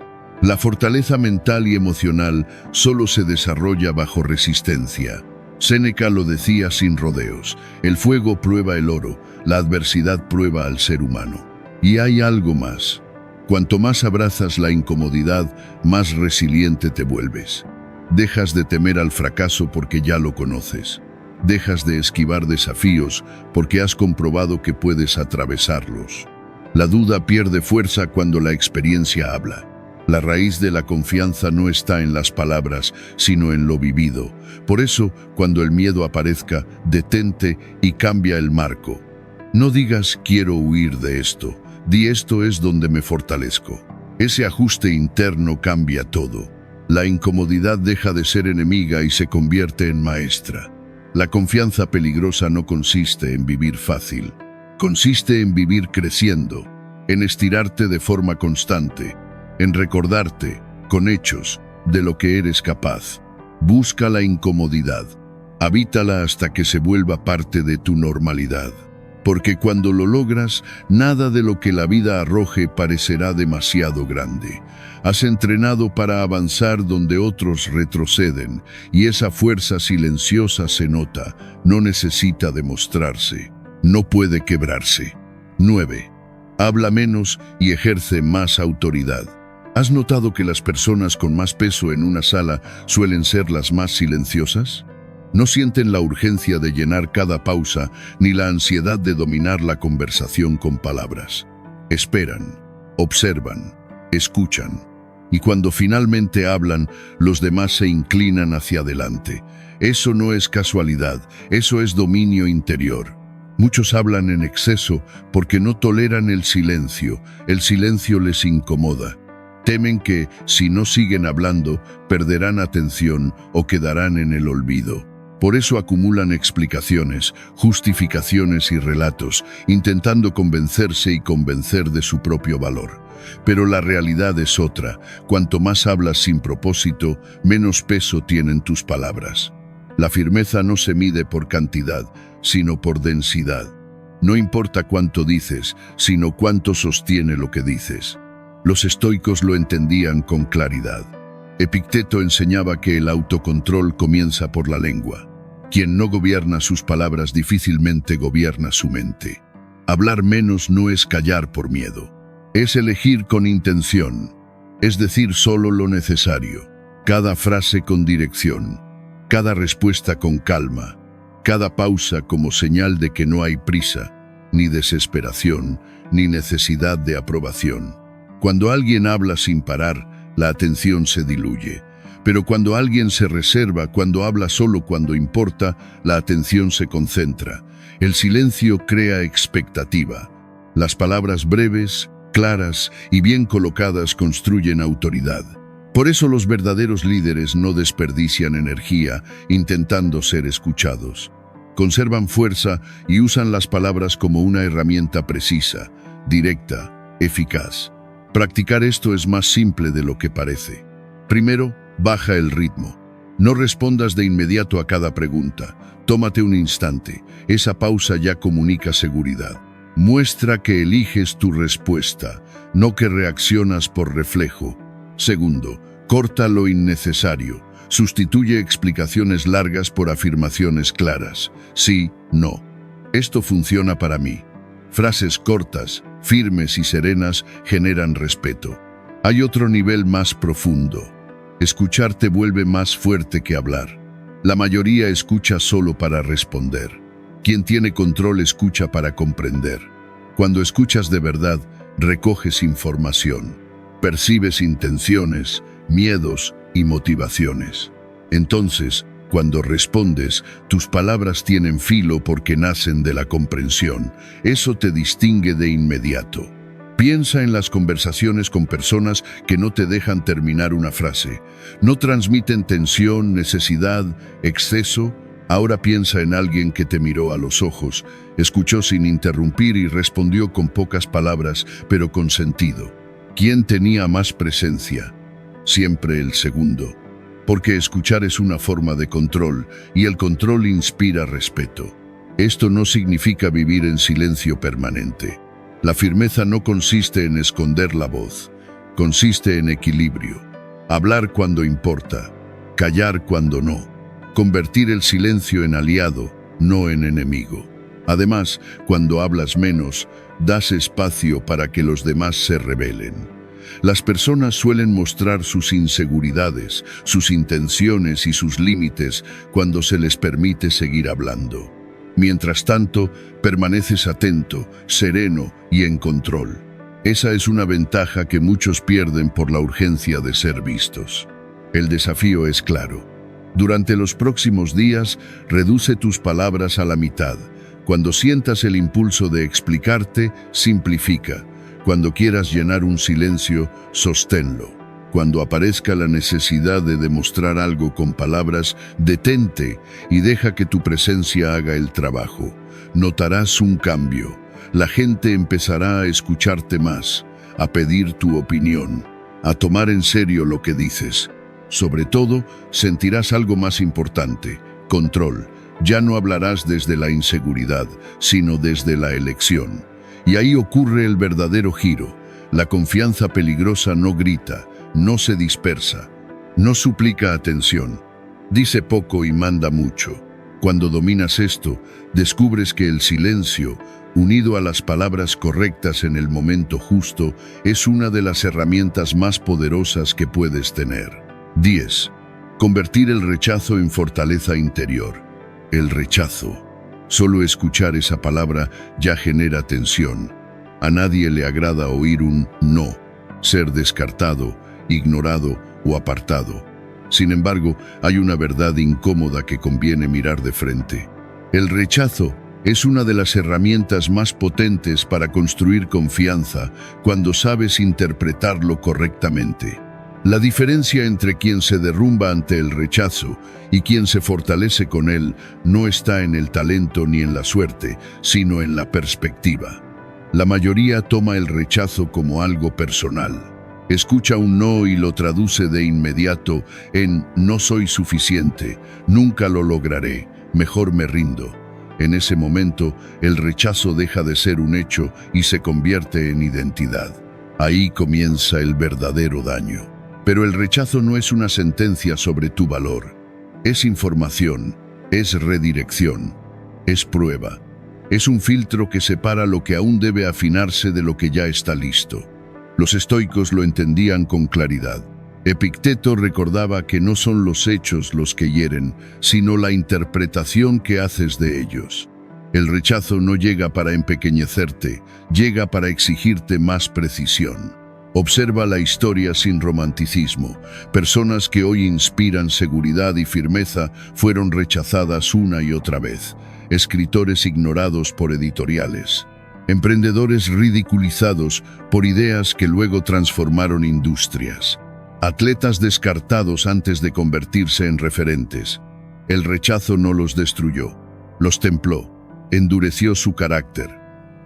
La fortaleza mental y emocional solo se desarrolla bajo resistencia. Séneca lo decía sin rodeos: el fuego prueba el oro, la adversidad prueba al ser humano. Y hay algo más. Cuanto más abrazas la incomodidad, más resiliente te vuelves. Dejas de temer al fracaso porque ya lo conoces. Dejas de esquivar desafíos porque has comprobado que puedes atravesarlos. La duda pierde fuerza cuando la experiencia habla. La raíz de la confianza no está en las palabras, sino en lo vivido. Por eso, cuando el miedo aparezca, detente y cambia el marco. No digas quiero huir de esto. Di esto es donde me fortalezco. Ese ajuste interno cambia todo. La incomodidad deja de ser enemiga y se convierte en maestra. La confianza peligrosa no consiste en vivir fácil. Consiste en vivir creciendo, en estirarte de forma constante, en recordarte, con hechos, de lo que eres capaz. Busca la incomodidad. Habítala hasta que se vuelva parte de tu normalidad. porque cuando lo logras, nada de lo que la vida arroje parecerá demasiado grande. Has entrenado para avanzar donde otros retroceden, y esa fuerza silenciosa se nota, no necesita demostrarse, no puede quebrarse. 9. Habla menos y ejerce más autoridad. ¿Has notado que las personas con más peso en una sala suelen ser las más silenciosas? No sienten la urgencia de llenar cada pausa ni la ansiedad de dominar la conversación con palabras. Esperan, observan, escuchan, y cuando finalmente hablan, los demás se inclinan hacia adelante. Eso no es casualidad, eso es dominio interior. Muchos hablan en exceso porque no toleran el silencio les incomoda. Temen que, si no siguen hablando, perderán atención o quedarán en el olvido. Por eso acumulan explicaciones, justificaciones y relatos, intentando convencerse y convencer de su propio valor. Pero la realidad es otra. Cuanto más hablas sin propósito, menos peso tienen tus palabras. La firmeza no se mide por cantidad, sino por densidad. No importa cuánto dices, sino cuánto sostiene lo que dices. Los estoicos lo entendían con claridad. Epicteto enseñaba que el autocontrol comienza por la lengua. Quien no gobierna sus palabras difícilmente gobierna su mente. Hablar menos no es callar por miedo. Es elegir con intención, es decir solo lo necesario. Cada frase con dirección, cada respuesta con calma, cada pausa como señal de que no hay prisa, ni desesperación, ni necesidad de aprobación. Cuando alguien habla sin parar, la atención se diluye. Pero cuando alguien se reserva, cuando habla solo cuando importa, la atención se concentra. El silencio crea expectativa. Las palabras breves, claras y bien colocadas construyen autoridad. Por eso los verdaderos líderes no desperdician energía intentando ser escuchados. Conservan fuerza y usan las palabras como una herramienta precisa, directa, eficaz. Practicar esto es más simple de lo que parece. Primero, baja el ritmo. No respondas de inmediato a cada pregunta. Tómate un instante. Esa pausa ya comunica seguridad. Muestra que eliges tu respuesta, no que reaccionas por reflejo. Segundo, corta lo innecesario. Sustituye explicaciones largas por afirmaciones claras. Sí, no. Esto funciona para mí. Frases cortas, firmes y serenas generan respeto. Hay otro nivel más profundo. Escuchar te vuelve más fuerte que hablar. La mayoría escucha solo para responder. Quien tiene control escucha para comprender. Cuando escuchas de verdad, recoges información. Percibes intenciones, miedos y motivaciones. Entonces, cuando respondes, tus palabras tienen filo porque nacen de la comprensión. Eso te distingue de inmediato. Piensa en las conversaciones con personas que no te dejan terminar una frase. No transmiten tensión, necesidad, exceso. Ahora piensa en alguien que te miró a los ojos, escuchó sin interrumpir y respondió con pocas palabras, pero con sentido. ¿Quién tenía más presencia? Siempre el segundo. Porque escuchar es una forma de control, y el control inspira respeto. Esto no significa vivir en silencio permanente. La firmeza no consiste en esconder la voz, consiste en equilibrio. Hablar cuando importa, callar cuando no. Convertir el silencio en aliado, no en enemigo. Además, cuando hablas menos, das espacio para que los demás se rebelen. Las personas suelen mostrar sus inseguridades, sus intenciones y sus límites cuando se les permite seguir hablando. Mientras tanto, permaneces atento, sereno y en control. Esa es una ventaja que muchos pierden por la urgencia de ser vistos. El desafío es claro. Durante los próximos días, reduce tus palabras a la mitad. Cuando sientas el impulso de explicarte, simplifica. Cuando quieras llenar un silencio, sosténlo. Cuando aparezca la necesidad de demostrar algo con palabras, detente y deja que tu presencia haga el trabajo. Notarás un cambio. La gente empezará a escucharte más, a pedir tu opinión, a tomar en serio lo que dices. Sobre todo, sentirás algo más importante, control. Ya no hablarás desde la inseguridad, sino desde la elección. Y ahí ocurre el verdadero giro. La confianza peligrosa no grita, no se dispersa, no suplica atención. Dice poco y manda mucho. Cuando dominas esto, descubres que el silencio, unido a las palabras correctas en el momento justo, es una de las herramientas más poderosas que puedes tener. 10. Convertir el rechazo en fortaleza interior. El rechazo. Solo escuchar esa palabra ya genera tensión. A nadie le agrada oír un no, ser descartado, ignorado o apartado. Sin embargo, hay una verdad incómoda que conviene mirar de frente. El rechazo es una de las herramientas más potentes para construir confianza cuando sabes interpretarlo correctamente. La diferencia entre quien se derrumba ante el rechazo y quien se fortalece con él no está en el talento ni en la suerte, sino en la perspectiva. La mayoría toma el rechazo como algo personal. Escucha un no y lo traduce de inmediato en no soy suficiente, nunca lo lograré, mejor me rindo. En ese momento, el rechazo deja de ser un hecho y se convierte en identidad. Ahí comienza el verdadero daño. Pero el rechazo no es una sentencia sobre tu valor. Es información, es redirección, es prueba. Es un filtro que separa lo que aún debe afinarse de lo que ya está listo. Los estoicos lo entendían con claridad. Epicteto recordaba que no son los hechos los que hieren, sino la interpretación que haces de ellos. El rechazo no llega para empequeñecerte, llega para exigirte más precisión. Observa la historia sin romanticismo. Personas que hoy inspiran seguridad y firmeza fueron rechazadas una y otra vez. Escritores ignorados por editoriales. Emprendedores ridiculizados por ideas que luego transformaron industrias. Atletas descartados antes de convertirse en referentes. El rechazo no los destruyó, los templó, endureció su carácter,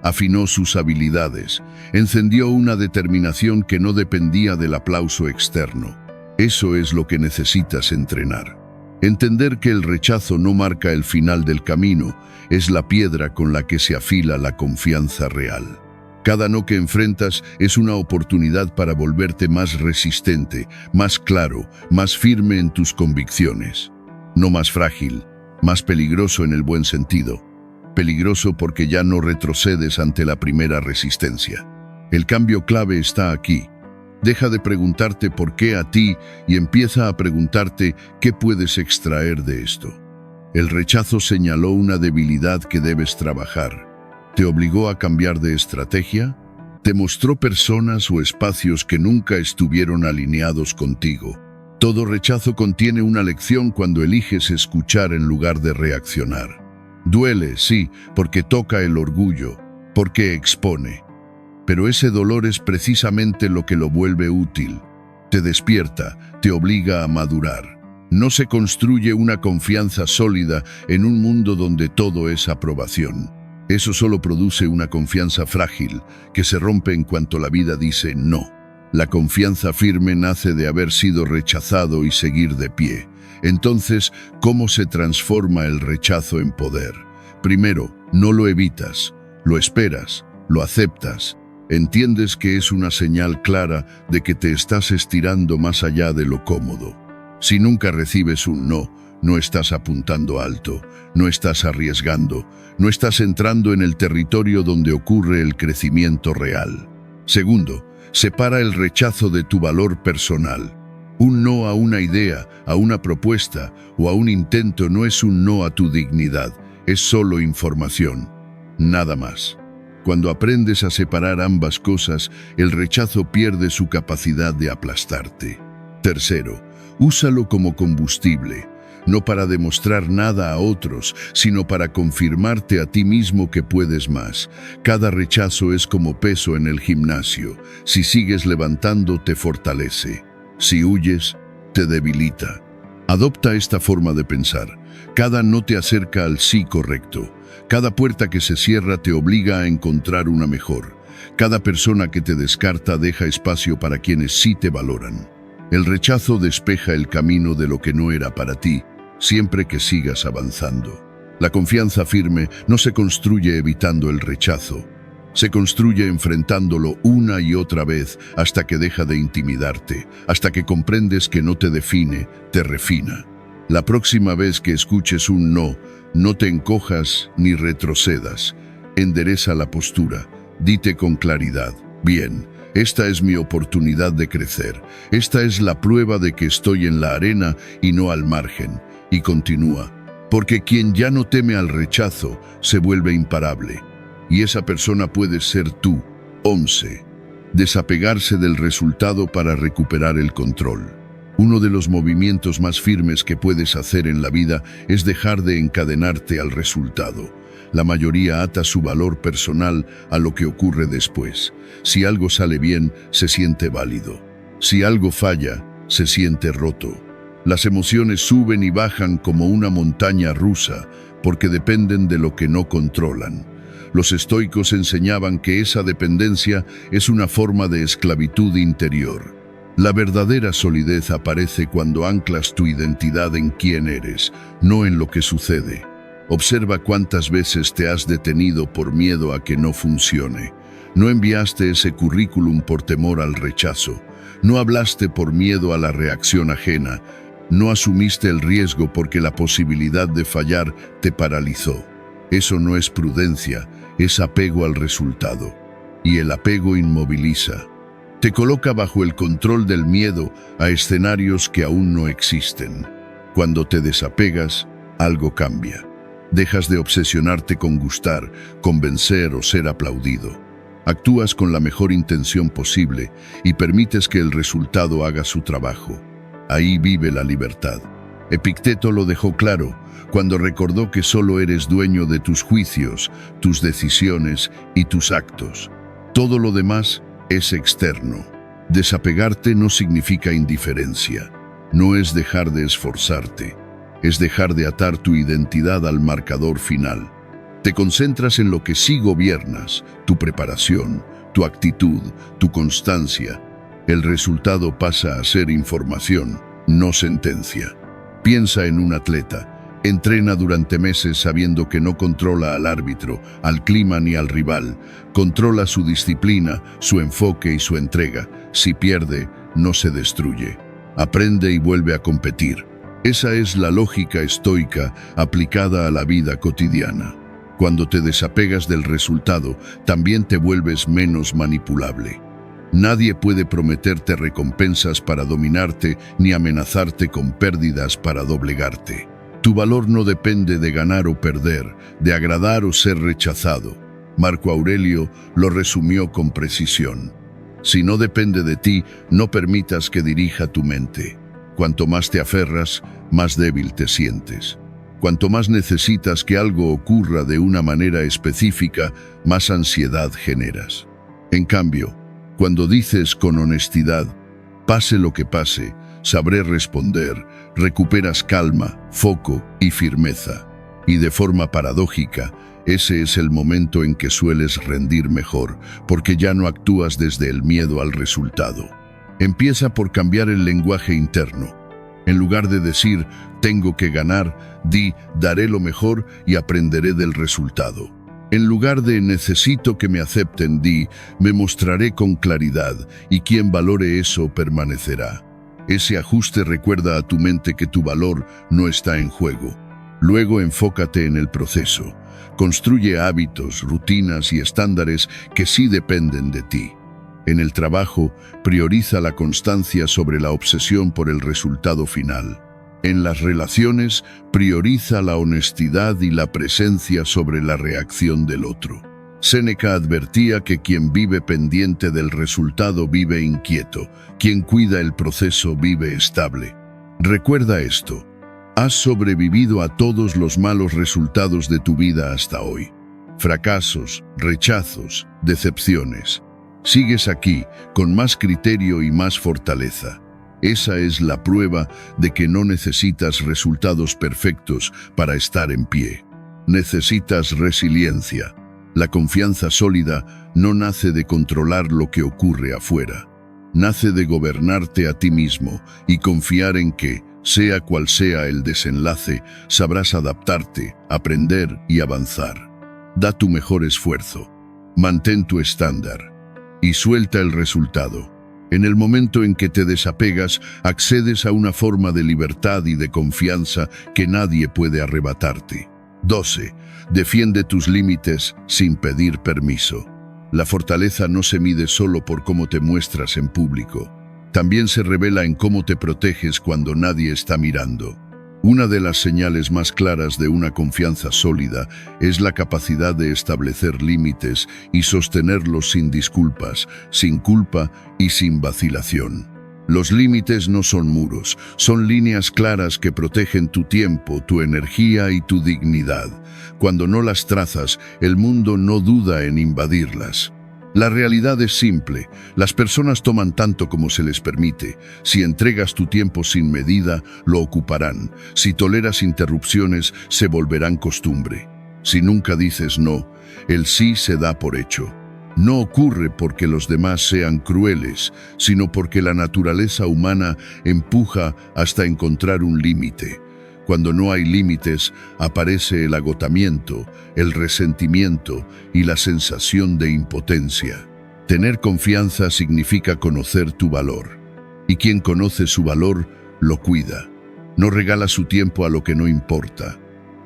afinó sus habilidades, encendió una determinación que no dependía del aplauso externo. Eso es lo que necesitas entrenar. Entender que el rechazo no marca el final del camino, es la piedra con la que se afila la confianza real. Cada no que enfrentas es una oportunidad para volverte más resistente, más claro, más firme en tus convicciones. No más frágil, más peligroso en el buen sentido. Peligroso porque ya no retrocedes ante la primera resistencia. El cambio clave está aquí. Deja de preguntarte por qué a ti y empieza a preguntarte qué puedes extraer de esto. El rechazo señaló una debilidad que debes trabajar. ¿Te obligó a cambiar de estrategia? ¿Te mostró personas o espacios que nunca estuvieron alineados contigo? Todo rechazo contiene una lección cuando eliges escuchar en lugar de reaccionar. Duele, sí, porque toca el orgullo, porque expone. Pero ese dolor es precisamente lo que lo vuelve útil. Te despierta, te obliga a madurar. No se construye una confianza sólida en un mundo donde todo es aprobación. Eso solo produce una confianza frágil, que se rompe en cuanto la vida dice no. La confianza firme nace de haber sido rechazado y seguir de pie. Entonces, ¿cómo se transforma el rechazo en poder? Primero, no lo evitas, lo esperas, lo aceptas. Entiendes que es una señal clara de que te estás estirando más allá de lo cómodo. Si nunca recibes un no, no estás apuntando alto, no estás arriesgando, no estás entrando en el territorio donde ocurre el crecimiento real. Segundo, separa el rechazo de tu valor personal. Un no a una idea, a una propuesta o a un intento no es un no a tu dignidad, es solo información, nada más. Cuando aprendes a separar ambas cosas, el rechazo pierde su capacidad de aplastarte. Tercero, úsalo como combustible, no para demostrar nada a otros, sino para confirmarte a ti mismo que puedes más. Cada rechazo es como peso en el gimnasio. Si sigues levantando, te fortalece. Si huyes, te debilita. Adopta esta forma de pensar. Cada no te acerca al sí correcto. Cada puerta que se cierra te obliga a encontrar una mejor. Cada persona que te descarta deja espacio para quienes sí te valoran. El rechazo despeja el camino de lo que no era para ti, siempre que sigas avanzando. La confianza firme no se construye evitando el rechazo. Se construye enfrentándolo una y otra vez hasta que deja de intimidarte, hasta que comprendes que no te define, te refina. La próxima vez que escuches un no, no te encojas ni retrocedas. Endereza la postura, dite con claridad: bien, esta es mi oportunidad de crecer. Esta es la prueba de que estoy en la arena y no al margen. Y continúa, porque quien ya no teme al rechazo se vuelve imparable. Y esa persona puede ser tú. 11. Desapegarse del resultado para recuperar el control. Uno de los movimientos más firmes que puedes hacer en la vida es dejar de encadenarte al resultado. La mayoría ata su valor personal a lo que ocurre después. Si algo sale bien, se siente válido. Si algo falla, se siente roto. Las emociones suben y bajan como una montaña rusa, porque dependen de lo que no controlan. Los estoicos enseñaban que esa dependencia es una forma de esclavitud interior. La verdadera solidez aparece cuando anclas tu identidad en quién eres, no en lo que sucede. Observa cuántas veces te has detenido por miedo a que no funcione. No enviaste ese currículum por temor al rechazo. No hablaste por miedo a la reacción ajena. No asumiste el riesgo porque la posibilidad de fallar te paralizó. Eso no es prudencia, es apego al resultado. Y el apego inmoviliza. Te coloca bajo el control del miedo a escenarios que aún no existen. Cuando te desapegas, algo cambia. Dejas de obsesionarte con gustar, convencer o ser aplaudido. Actúas con la mejor intención posible y permites que el resultado haga su trabajo. Ahí vive la libertad. Epicteto lo dejó claro cuando recordó que solo eres dueño de tus juicios, tus decisiones y tus actos. Todo lo demás es externo. Desapegarte no significa indiferencia. No es dejar de esforzarte. Es dejar de atar tu identidad al marcador final. Te concentras en lo que sí gobiernas, tu preparación, tu actitud, tu constancia. El resultado pasa a ser información, no sentencia. Piensa en un atleta. Entrena durante meses sabiendo que no controla al árbitro, al clima ni al rival. Controla su disciplina, su enfoque y su entrega. Si pierde, no se destruye. Aprende y vuelve a competir. Esa es la lógica estoica aplicada a la vida cotidiana. Cuando te desapegas del resultado, también te vuelves menos manipulable. Nadie puede prometerte recompensas para dominarte ni amenazarte con pérdidas para doblegarte. Tu valor no depende de ganar o perder, de agradar o ser rechazado. Marco Aurelio lo resumió con precisión. Si no depende de ti, no permitas que dirija tu mente. Cuanto más te aferras, más débil te sientes. Cuanto más necesitas que algo ocurra de una manera específica, más ansiedad generas. En cambio, cuando dices con honestidad, pase lo que pase, sabré responder, recuperas calma, foco y firmeza. Y de forma paradójica, ese es el momento en que sueles rendir mejor, porque ya no actúas desde el miedo al resultado. Empieza por cambiar el lenguaje interno. En lugar de decir, tengo que ganar, di, daré lo mejor y aprenderé del resultado. En lugar de necesito que me acepten, di, me mostraré con claridad y quien valore eso permanecerá. Ese ajuste recuerda a tu mente que tu valor no está en juego. Luego enfócate en el proceso. Construye hábitos, rutinas y estándares que sí dependen de ti. En el trabajo, prioriza la constancia sobre la obsesión por el resultado final. En las relaciones, prioriza la honestidad y la presencia sobre la reacción del otro. Séneca advertía que quien vive pendiente del resultado vive inquieto, quien cuida el proceso vive estable. Recuerda esto, has sobrevivido a todos los malos resultados de tu vida hasta hoy. Fracasos, rechazos, decepciones. Sigues aquí, con más criterio y más fortaleza. Esa es la prueba de que no necesitas resultados perfectos para estar en pie. Necesitas resiliencia. La confianza sólida no nace de controlar lo que ocurre afuera. Nace de gobernarte a ti mismo y confiar en que, Sea cual sea el desenlace, sabrás adaptarte, aprender y avanzar. Da tu mejor esfuerzo. Mantén tu estándar. Y suelta el resultado. En el momento en que te desapegas, accedes a una forma de libertad y de confianza que nadie puede arrebatarte. 12. Defiende tus límites sin pedir permiso. La fortaleza no se mide solo por cómo te muestras en público. También se revela en cómo te proteges cuando nadie está mirando. Una de las señales más claras de una confianza sólida es la capacidad de establecer límites y sostenerlos sin disculpas, sin culpa y sin vacilación. Los límites no son muros, son líneas claras que protegen tu tiempo, tu energía y tu dignidad. Cuando no las trazas, el mundo no duda en invadirlas. La realidad es simple, las personas toman tanto como se les permite. Si entregas tu tiempo sin medida, lo ocuparán. Si toleras interrupciones, se volverán costumbre. Si nunca dices no, el sí se da por hecho. No ocurre porque los demás sean crueles, sino porque la naturaleza humana empuja hasta encontrar un límite. Cuando no hay límites, aparece el agotamiento, el resentimiento y la sensación de impotencia. Tener confianza significa conocer tu valor. Y quien conoce su valor, lo cuida. No regala su tiempo a lo que no importa.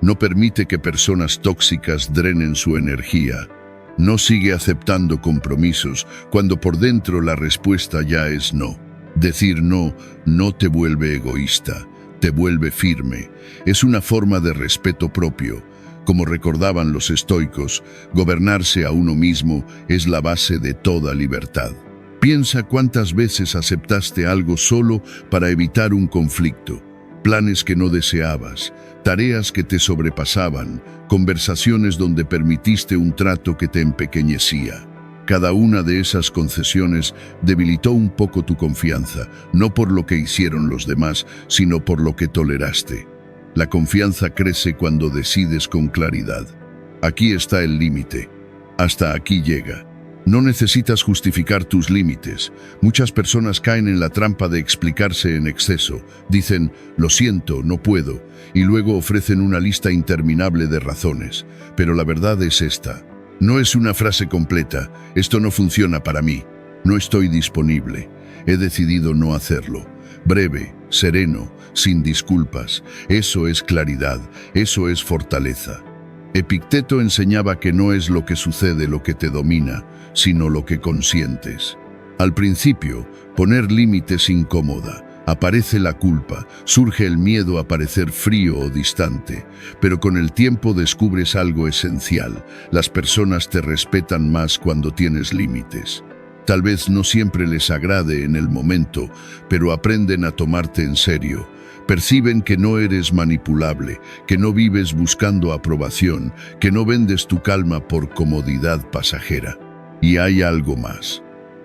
No permite que personas tóxicas drenen su energía. No sigue aceptando compromisos cuando por dentro la respuesta ya es no. Decir no no te vuelve egoísta. Te vuelve firme. Es una forma de respeto propio. Como recordaban los estoicos, gobernarse a uno mismo es la base de toda libertad. Piensa cuántas veces aceptaste algo solo para evitar un conflicto, planes que no deseabas, tareas que te sobrepasaban, conversaciones donde permitiste un trato que te empequeñecía. Cada una de esas concesiones debilitó un poco tu confianza, no por lo que hicieron los demás, sino por lo que toleraste. La confianza crece cuando decides con claridad. Aquí está el límite. Hasta aquí llega. No necesitas justificar tus límites. Muchas personas caen en la trampa de explicarse en exceso. Dicen, lo siento, no puedo, y luego ofrecen una lista interminable de razones. Pero la verdad es esta. No es una frase completa, esto no funciona para mí, no estoy disponible, he decidido no hacerlo. Breve, sereno, sin disculpas, eso es claridad, eso es fortaleza. Epicteto enseñaba que no es lo que sucede lo que te domina, sino lo que consientes. Al principio, poner límites incomoda. Aparece la culpa, surge el miedo a parecer frío o distante, pero con el tiempo descubres algo esencial. Las personas te respetan más cuando tienes límites. Tal vez no siempre les agrade en el momento, pero aprenden a tomarte en serio. Perciben que no eres manipulable, que no vives buscando aprobación, que no vendes tu calma por comodidad pasajera. Y hay algo más.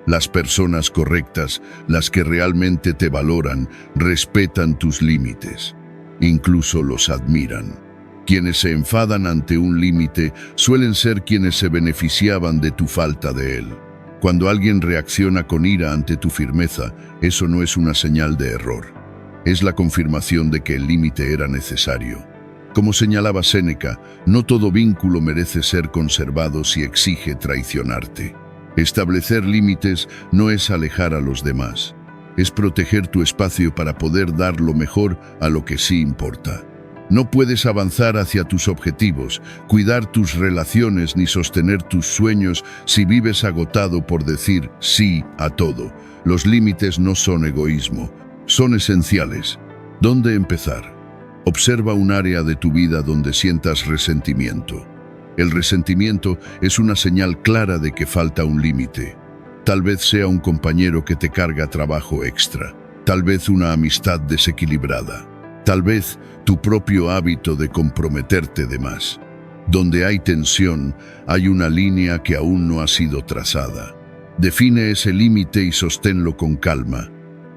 Las personas correctas, las que realmente te valoran, respetan tus límites. Incluso los admiran. Quienes se enfadan ante un límite suelen ser quienes se beneficiaban de tu falta de él. Cuando alguien reacciona con ira ante tu firmeza, eso no es una señal de error. Es la confirmación de que el límite era necesario. Como señalaba Séneca, no todo vínculo merece ser conservado si exige traicionarte. Establecer límites no es alejar a los demás, es proteger tu espacio para poder dar lo mejor a lo que sí importa. No puedes avanzar hacia tus objetivos, cuidar tus relaciones ni sostener tus sueños si vives agotado por decir sí a todo. Los límites no son egoísmo, son esenciales. ¿Dónde empezar? Observa un área de tu vida donde sientas resentimiento. El resentimiento es una señal clara de que falta un límite. Tal vez sea un compañero que te carga trabajo extra. Tal vez una amistad desequilibrada. Tal vez tu propio hábito de comprometerte de más. Donde hay tensión, hay una línea que aún no ha sido trazada. Define ese límite y sosténlo con calma.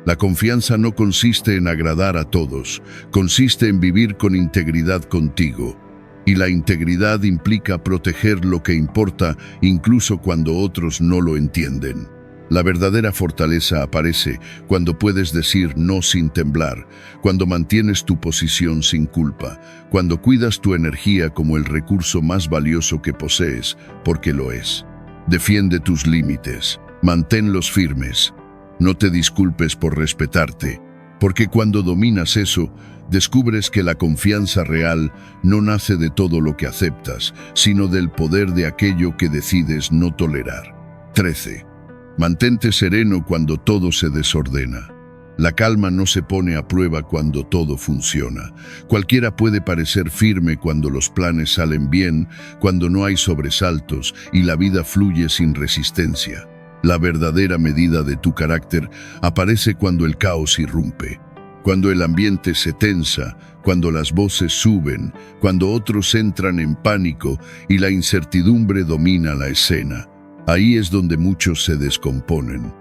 La confianza no consiste en agradar a todos, consiste en vivir con integridad contigo. Y la integridad implica proteger lo que importa incluso cuando otros no lo entienden. La verdadera fortaleza aparece cuando puedes decir no sin temblar, cuando mantienes tu posición sin culpa, cuando cuidas tu energía como el recurso más valioso que posees, porque lo es. Defiende tus límites, manténlos firmes. No te disculpes por respetarte, porque cuando dominas eso, descubres que la confianza real no nace de todo lo que aceptas, sino del poder de aquello que decides no tolerar. 13. Mantente sereno cuando todo se desordena. La calma no se pone a prueba cuando todo funciona. Cualquiera puede parecer firme cuando los planes salen bien, cuando no hay sobresaltos y la vida fluye sin resistencia. La verdadera medida de tu carácter aparece cuando el caos irrumpe, cuando el ambiente se tensa, cuando las voces suben, cuando otros entran en pánico y la incertidumbre domina la escena. Ahí es donde muchos se descomponen.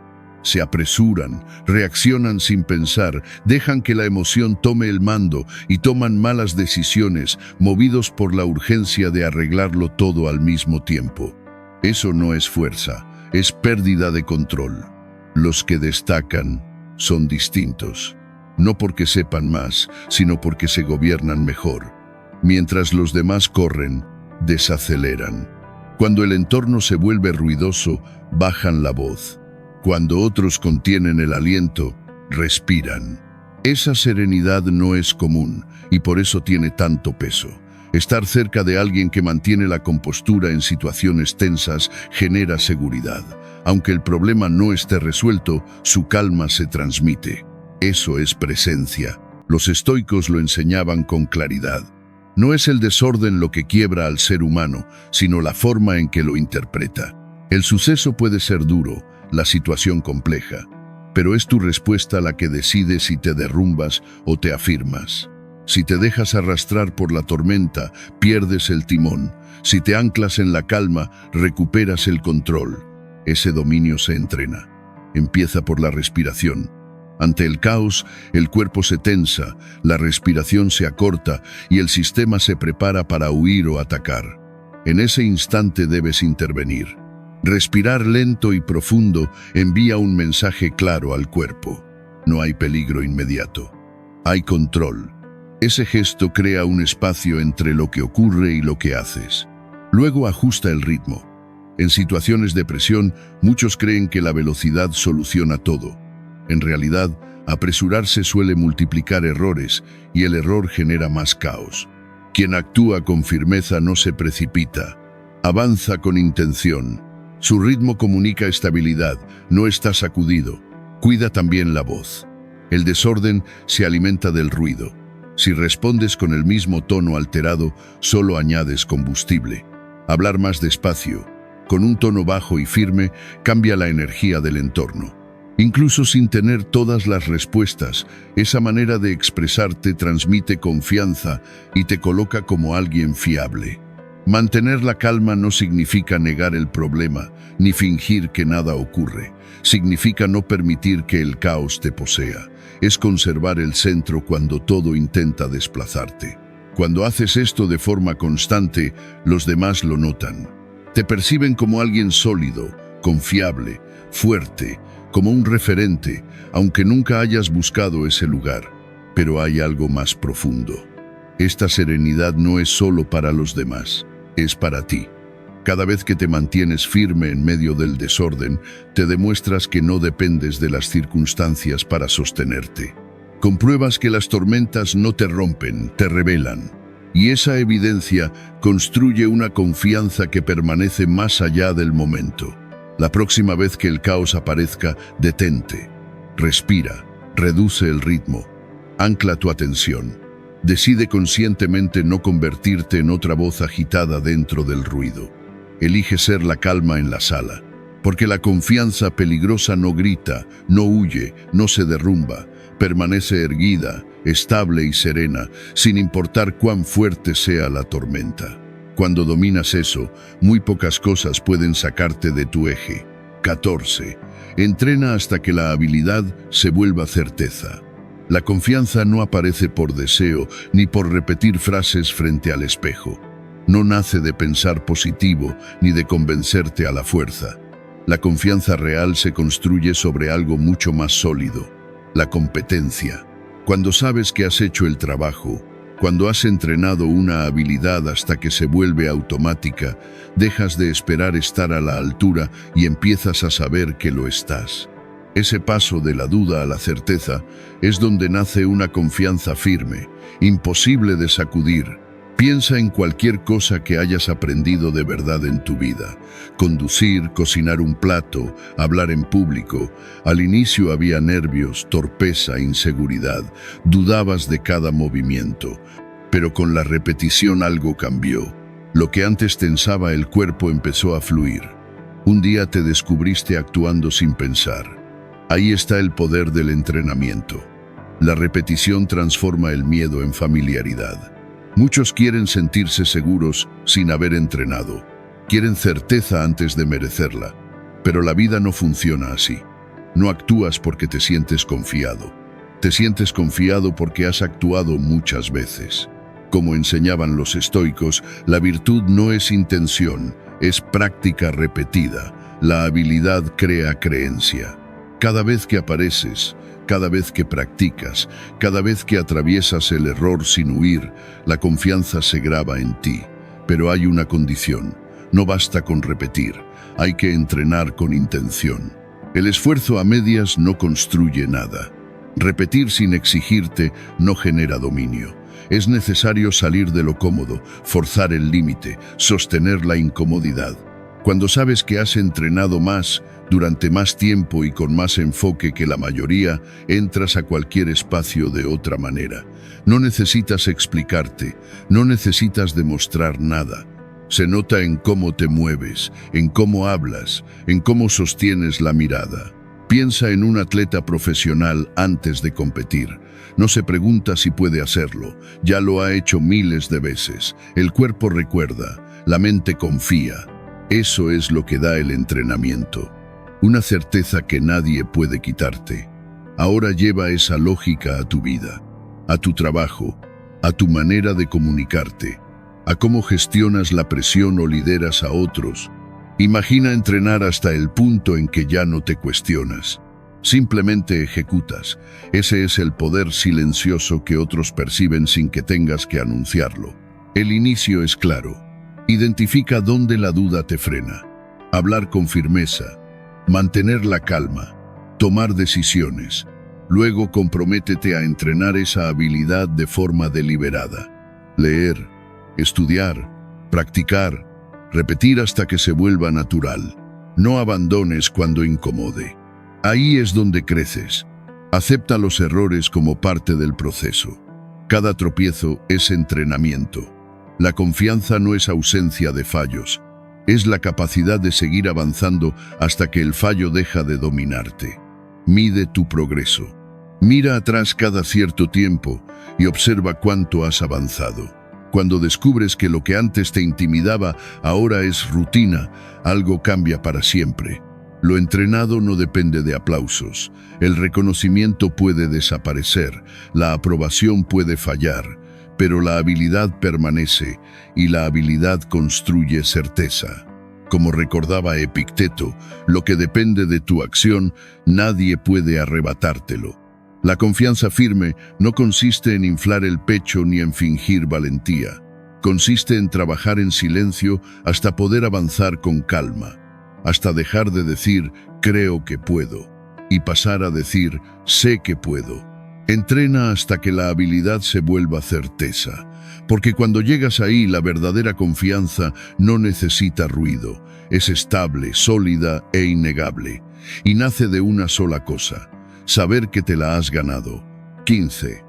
Se apresuran, reaccionan sin pensar, dejan que la emoción tome el mando y toman malas decisiones, movidos por la urgencia de arreglarlo todo al mismo tiempo. Eso no es fuerza, es pérdida de control. Los que destacan son distintos, no porque sepan más, sino porque se gobiernan mejor. Mientras los demás corren, desaceleran. Cuando el entorno se vuelve ruidoso, bajan la voz. Cuando otros contienen el aliento, respiran. Esa serenidad no es común y por eso tiene tanto peso. Estar cerca de alguien que mantiene la compostura en situaciones tensas genera seguridad. Aunque el problema no esté resuelto, su calma se transmite. Eso es presencia. Los estoicos lo enseñaban con claridad. No es el desorden lo que quiebra al ser humano, sino la forma en que lo interpreta. El suceso puede ser duro, la situación compleja, pero es tu respuesta la que decide si te derrumbas o te afirmas. Si te dejas arrastrar por la tormenta, pierdes el timón. Si te anclas en la calma, recuperas el control. Ese dominio se entrena. Empieza por la respiración. Ante el caos, el cuerpo se tensa, la respiración se acorta y el sistema se prepara para huir o atacar. En ese instante debes intervenir. Respirar lento y profundo envía un mensaje claro al cuerpo. No hay peligro inmediato. Hay control. Ese gesto crea un espacio entre lo que ocurre y lo que haces. Luego ajusta el ritmo. En situaciones de presión, muchos creen que la velocidad soluciona todo. En realidad, apresurarse suele multiplicar errores y el error genera más caos. Quien actúa con firmeza no se precipita, avanza con intención. Su ritmo comunica estabilidad, no está sacudido. Cuida también la voz. El desorden se alimenta del ruido. Si respondes con el mismo tono alterado, solo añades combustible. Hablar más despacio, con un tono bajo y firme, cambia la energía del entorno. Incluso sin tener todas las respuestas, esa manera de expresarte transmite confianza y te coloca como alguien fiable. Mantener la calma no significa negar el problema, ni fingir que nada ocurre. Significa no permitir que el caos te posea. Es conservar el centro cuando todo intenta desplazarte. Cuando haces esto de forma constante, los demás lo notan. Te perciben como alguien sólido, confiable, fuerte, como un referente, aunque nunca hayas buscado ese lugar. Pero hay algo más profundo. Esta serenidad no es solo para los demás, es para ti. Cada vez que te mantienes firme en medio del desorden, te demuestras que no dependes de las circunstancias para sostenerte. Compruebas que las tormentas no te rompen, te revelan. Y esa evidencia construye una confianza que permanece más allá del momento. La próxima vez que el caos aparezca, detente, respira, reduce el ritmo, ancla tu atención. Decide conscientemente no convertirte en otra voz agitada dentro del ruido. Elige ser la calma en la sala, porque la confianza peligrosa no grita, no huye, no se derrumba, permanece erguida, estable y serena, sin importar cuán fuerte sea la tormenta. Cuando dominas eso, muy pocas cosas pueden sacarte de tu eje. 14. Entrena hasta que la habilidad se vuelva certeza. La confianza no aparece por deseo ni por repetir frases frente al espejo. No nace de pensar positivo ni de convencerte a la fuerza. La confianza real se construye sobre algo mucho más sólido, la competencia. Cuando sabes que has hecho el trabajo, cuando has entrenado una habilidad hasta que se vuelve automática, dejas de esperar estar a la altura y empiezas a saber que lo estás. Ese paso de la duda a la certeza es donde nace una confianza firme, imposible de sacudir. Piensa en cualquier cosa que hayas aprendido de verdad en tu vida. Conducir, cocinar un plato, hablar en público. Al inicio había nervios, torpeza, inseguridad. Dudabas de cada movimiento. Pero con la repetición algo cambió. Lo que antes tensaba el cuerpo empezó a fluir. Un día te descubriste actuando sin pensar. Ahí está el poder del entrenamiento. La repetición transforma el miedo en familiaridad. Muchos quieren sentirse seguros sin haber entrenado. Quieren certeza antes de merecerla. Pero la vida no funciona así. No actúas porque te sientes confiado. Te sientes confiado porque has actuado muchas veces. Como enseñaban los estoicos, la virtud no es intención, es práctica repetida. La habilidad crea creencia. Cada vez que apareces, cada vez que practicas, cada vez que atraviesas el error sin huir, la confianza se graba en ti. Pero hay una condición. No basta con repetir, hay que entrenar con intención. El esfuerzo a medias no construye nada. Repetir sin exigirte no genera dominio. Es necesario salir de lo cómodo, forzar el límite, sostener la incomodidad. Cuando sabes que has entrenado más, durante más tiempo y con más enfoque que la mayoría, entras a cualquier espacio de otra manera. No necesitas explicarte, no necesitas demostrar nada. Se nota en cómo te mueves, en cómo hablas, en cómo sostienes la mirada. Piensa en un atleta profesional antes de competir. No se pregunta si puede hacerlo, ya lo ha hecho miles de veces. El cuerpo recuerda, la mente confía. Eso es lo que da el entrenamiento. Una certeza que nadie puede quitarte. Ahora lleva esa lógica a tu vida, a tu trabajo, a tu manera de comunicarte, a cómo gestionas la presión o lideras a otros. Imagina entrenar hasta el punto en que ya no te cuestionas. Simplemente ejecutas. Ese es el poder silencioso que otros perciben sin que tengas que anunciarlo. El inicio es claro. Identifica dónde la duda te frena. Hablar con firmeza. Mantener la calma, tomar decisiones. Luego comprométete a entrenar esa habilidad de forma deliberada. Leer, estudiar, practicar, repetir hasta que se vuelva natural. No abandones cuando incomode. Ahí es donde creces. Acepta los errores como parte del proceso. Cada tropiezo es entrenamiento. La confianza no es ausencia de fallos. Es la capacidad de seguir avanzando hasta que el fallo deja de dominarte. Mide tu progreso. Mira atrás cada cierto tiempo y observa cuánto has avanzado. Cuando descubres que lo que antes te intimidaba ahora es rutina, algo cambia para siempre. Lo entrenado no depende de aplausos. El reconocimiento puede desaparecer, la aprobación puede fallar, pero la habilidad permanece y la habilidad construye certeza. Como recordaba Epicteto, lo que depende de tu acción, nadie puede arrebatártelo. La confianza firme no consiste en inflar el pecho ni en fingir valentía. Consiste en trabajar en silencio hasta poder avanzar con calma, hasta dejar de decir «creo que puedo» y pasar a decir «sé que puedo». Entrena hasta que la habilidad se vuelva certeza, porque cuando llegas ahí la verdadera confianza no necesita ruido, es estable, sólida e innegable, y nace de una sola cosa, saber que te la has ganado. 15.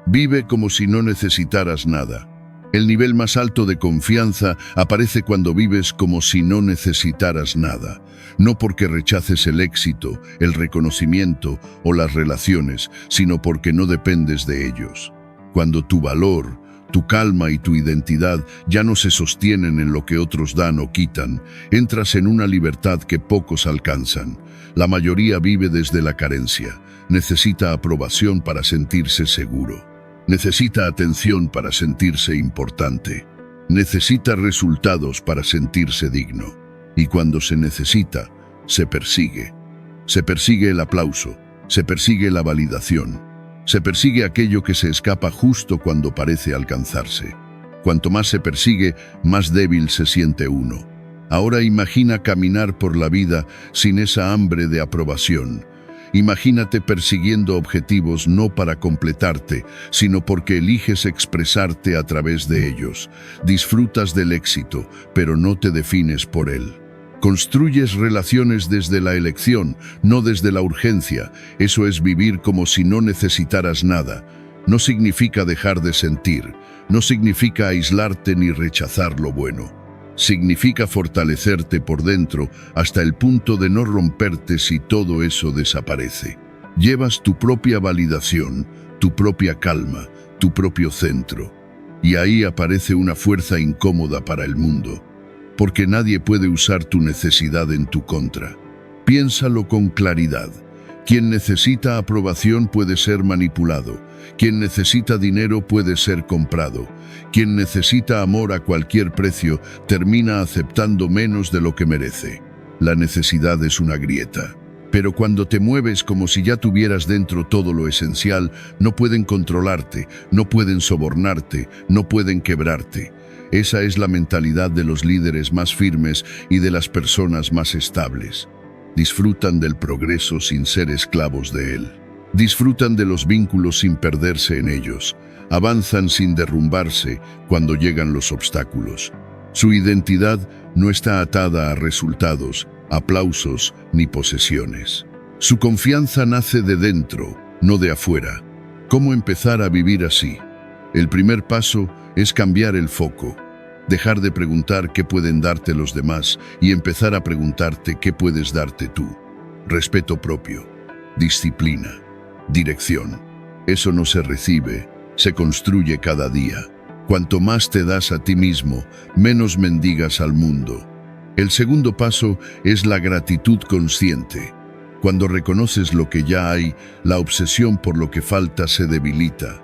Vive como si no necesitaras nada. El nivel más alto de confianza aparece cuando vives como si no necesitaras nada, no porque rechaces el éxito, el reconocimiento o las relaciones, sino porque no dependes de ellos. Cuando tu valor, tu calma y tu identidad ya no se sostienen en lo que otros dan o quitan, entras en una libertad que pocos alcanzan. La mayoría vive desde la carencia, necesita aprobación para sentirse seguro. Necesita atención para sentirse importante. Necesita resultados para sentirse digno. Y cuando se necesita, se persigue. Se persigue el aplauso, se persigue la validación, se persigue aquello que se escapa justo cuando parece alcanzarse. Cuanto más se persigue, más débil se siente uno. Ahora imagina caminar por la vida sin esa hambre de aprobación. Imagínate persiguiendo objetivos no para completarte, sino porque eliges expresarte a través de ellos. Disfrutas del éxito, pero no te defines por él. Construyes relaciones desde la elección, no desde la urgencia. Eso es vivir como si no necesitaras nada. No significa dejar de sentir, no significa aislarte ni rechazar lo bueno. Significa fortalecerte por dentro hasta el punto de no romperte si todo eso desaparece. Llevas tu propia validación, tu propia calma, tu propio centro. Y ahí aparece una fuerza incómoda para el mundo, porque nadie puede usar tu necesidad en tu contra. Piénsalo con claridad. Quien necesita aprobación puede ser manipulado. Quien necesita dinero puede ser comprado. Quien necesita amor a cualquier precio termina aceptando menos de lo que merece. La necesidad es una grieta. Pero cuando te mueves como si ya tuvieras dentro todo lo esencial, no pueden controlarte, no pueden sobornarte, no pueden quebrarte. Esa es la mentalidad de los líderes más firmes y de las personas más estables. Disfrutan del progreso sin ser esclavos de él. Disfrutan de los vínculos sin perderse en ellos. Avanzan sin derrumbarse cuando llegan los obstáculos. Su identidad no está atada a resultados, aplausos ni posesiones. Su confianza nace de dentro, no de afuera. ¿Cómo empezar a vivir así? El primer paso es cambiar el foco. Dejar de preguntar qué pueden darte los demás y empezar a preguntarte qué puedes darte tú. Respeto propio, disciplina, dirección. Eso no se recibe, se construye cada día. Cuanto más te das a ti mismo, menos mendigas al mundo. El segundo paso es la gratitud consciente. Cuando reconoces lo que ya hay, la obsesión por lo que falta se debilita.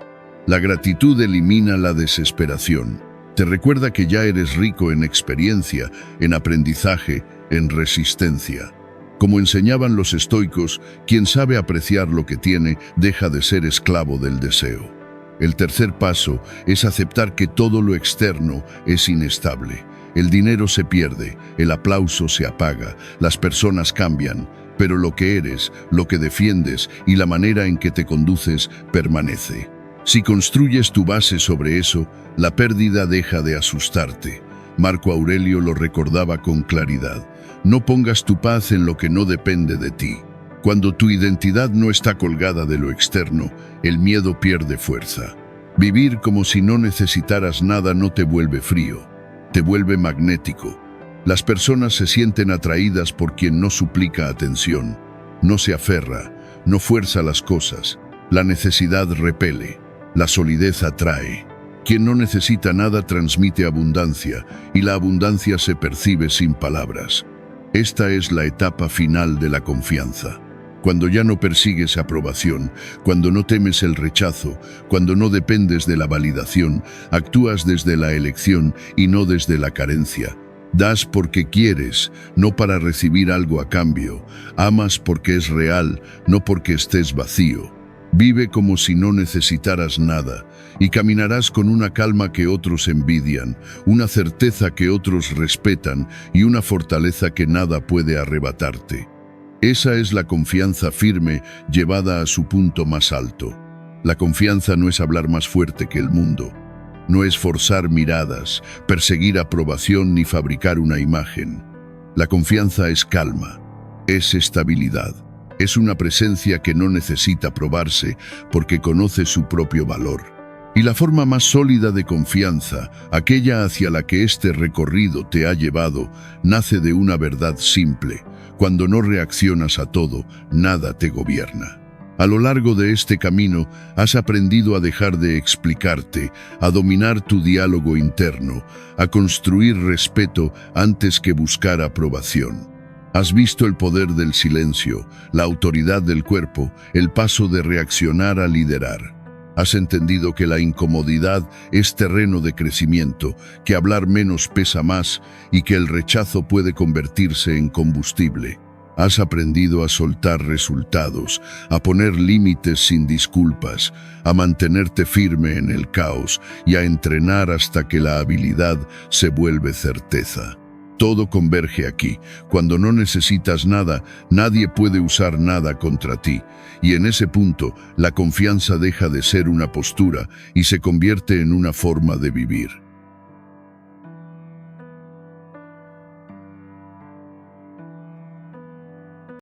La gratitud elimina la desesperación. Te recuerda que ya eres rico en experiencia, en aprendizaje, en resistencia. Como enseñaban los estoicos, quien sabe apreciar lo que tiene deja de ser esclavo del deseo. El tercer paso es aceptar que todo lo externo es inestable. El dinero se pierde, el aplauso se apaga, las personas cambian, pero lo que eres, lo que defiendes y la manera en que te conduces permanece. Si construyes tu base sobre eso, la pérdida deja de asustarte. Marco Aurelio lo recordaba con claridad. No pongas tu paz en lo que no depende de ti. Cuando tu identidad no está colgada de lo externo, el miedo pierde fuerza. Vivir como si no necesitaras nada no te vuelve frío, te vuelve magnético. Las personas se sienten atraídas por quien no suplica atención, no se aferra, no fuerza las cosas. La necesidad repele. La solidez atrae. Quien no necesita nada transmite abundancia, y la abundancia se percibe sin palabras. Esta es la etapa final de la confianza. Cuando ya no persigues aprobación, cuando no temes el rechazo, cuando no dependes de la validación, actúas desde la elección y no desde la carencia. Das porque quieres, no para recibir algo a cambio. Amas porque es real, no porque estés vacío. Vive como si no necesitaras nada y caminarás con una calma que otros envidian, una certeza que otros respetan y una fortaleza que nada puede arrebatarte. Esa es la confianza firme llevada a su punto más alto. La confianza no es hablar más fuerte que el mundo. No es forzar miradas, perseguir aprobación ni fabricar una imagen. La confianza es calma, es estabilidad. Es una presencia que no necesita probarse porque conoce su propio valor. Y la forma más sólida de confianza, aquella hacia la que este recorrido te ha llevado, nace de una verdad simple. Cuando no reaccionas a todo, nada te gobierna. A lo largo de este camino, has aprendido a dejar de explicarte, a dominar tu diálogo interno, a construir respeto antes que buscar aprobación. Has visto el poder del silencio, la autoridad del cuerpo, el paso de reaccionar a liderar. Has entendido que la incomodidad es terreno de crecimiento, que hablar menos pesa más y que el rechazo puede convertirse en combustible. Has aprendido a soltar resultados, a poner límites sin disculpas, a mantenerte firme en el caos y a entrenar hasta que la habilidad se vuelve certeza. Todo converge aquí. Cuando no necesitas nada, nadie puede usar nada contra ti. Y en ese punto, la confianza deja de ser una postura y se convierte en una forma de vivir.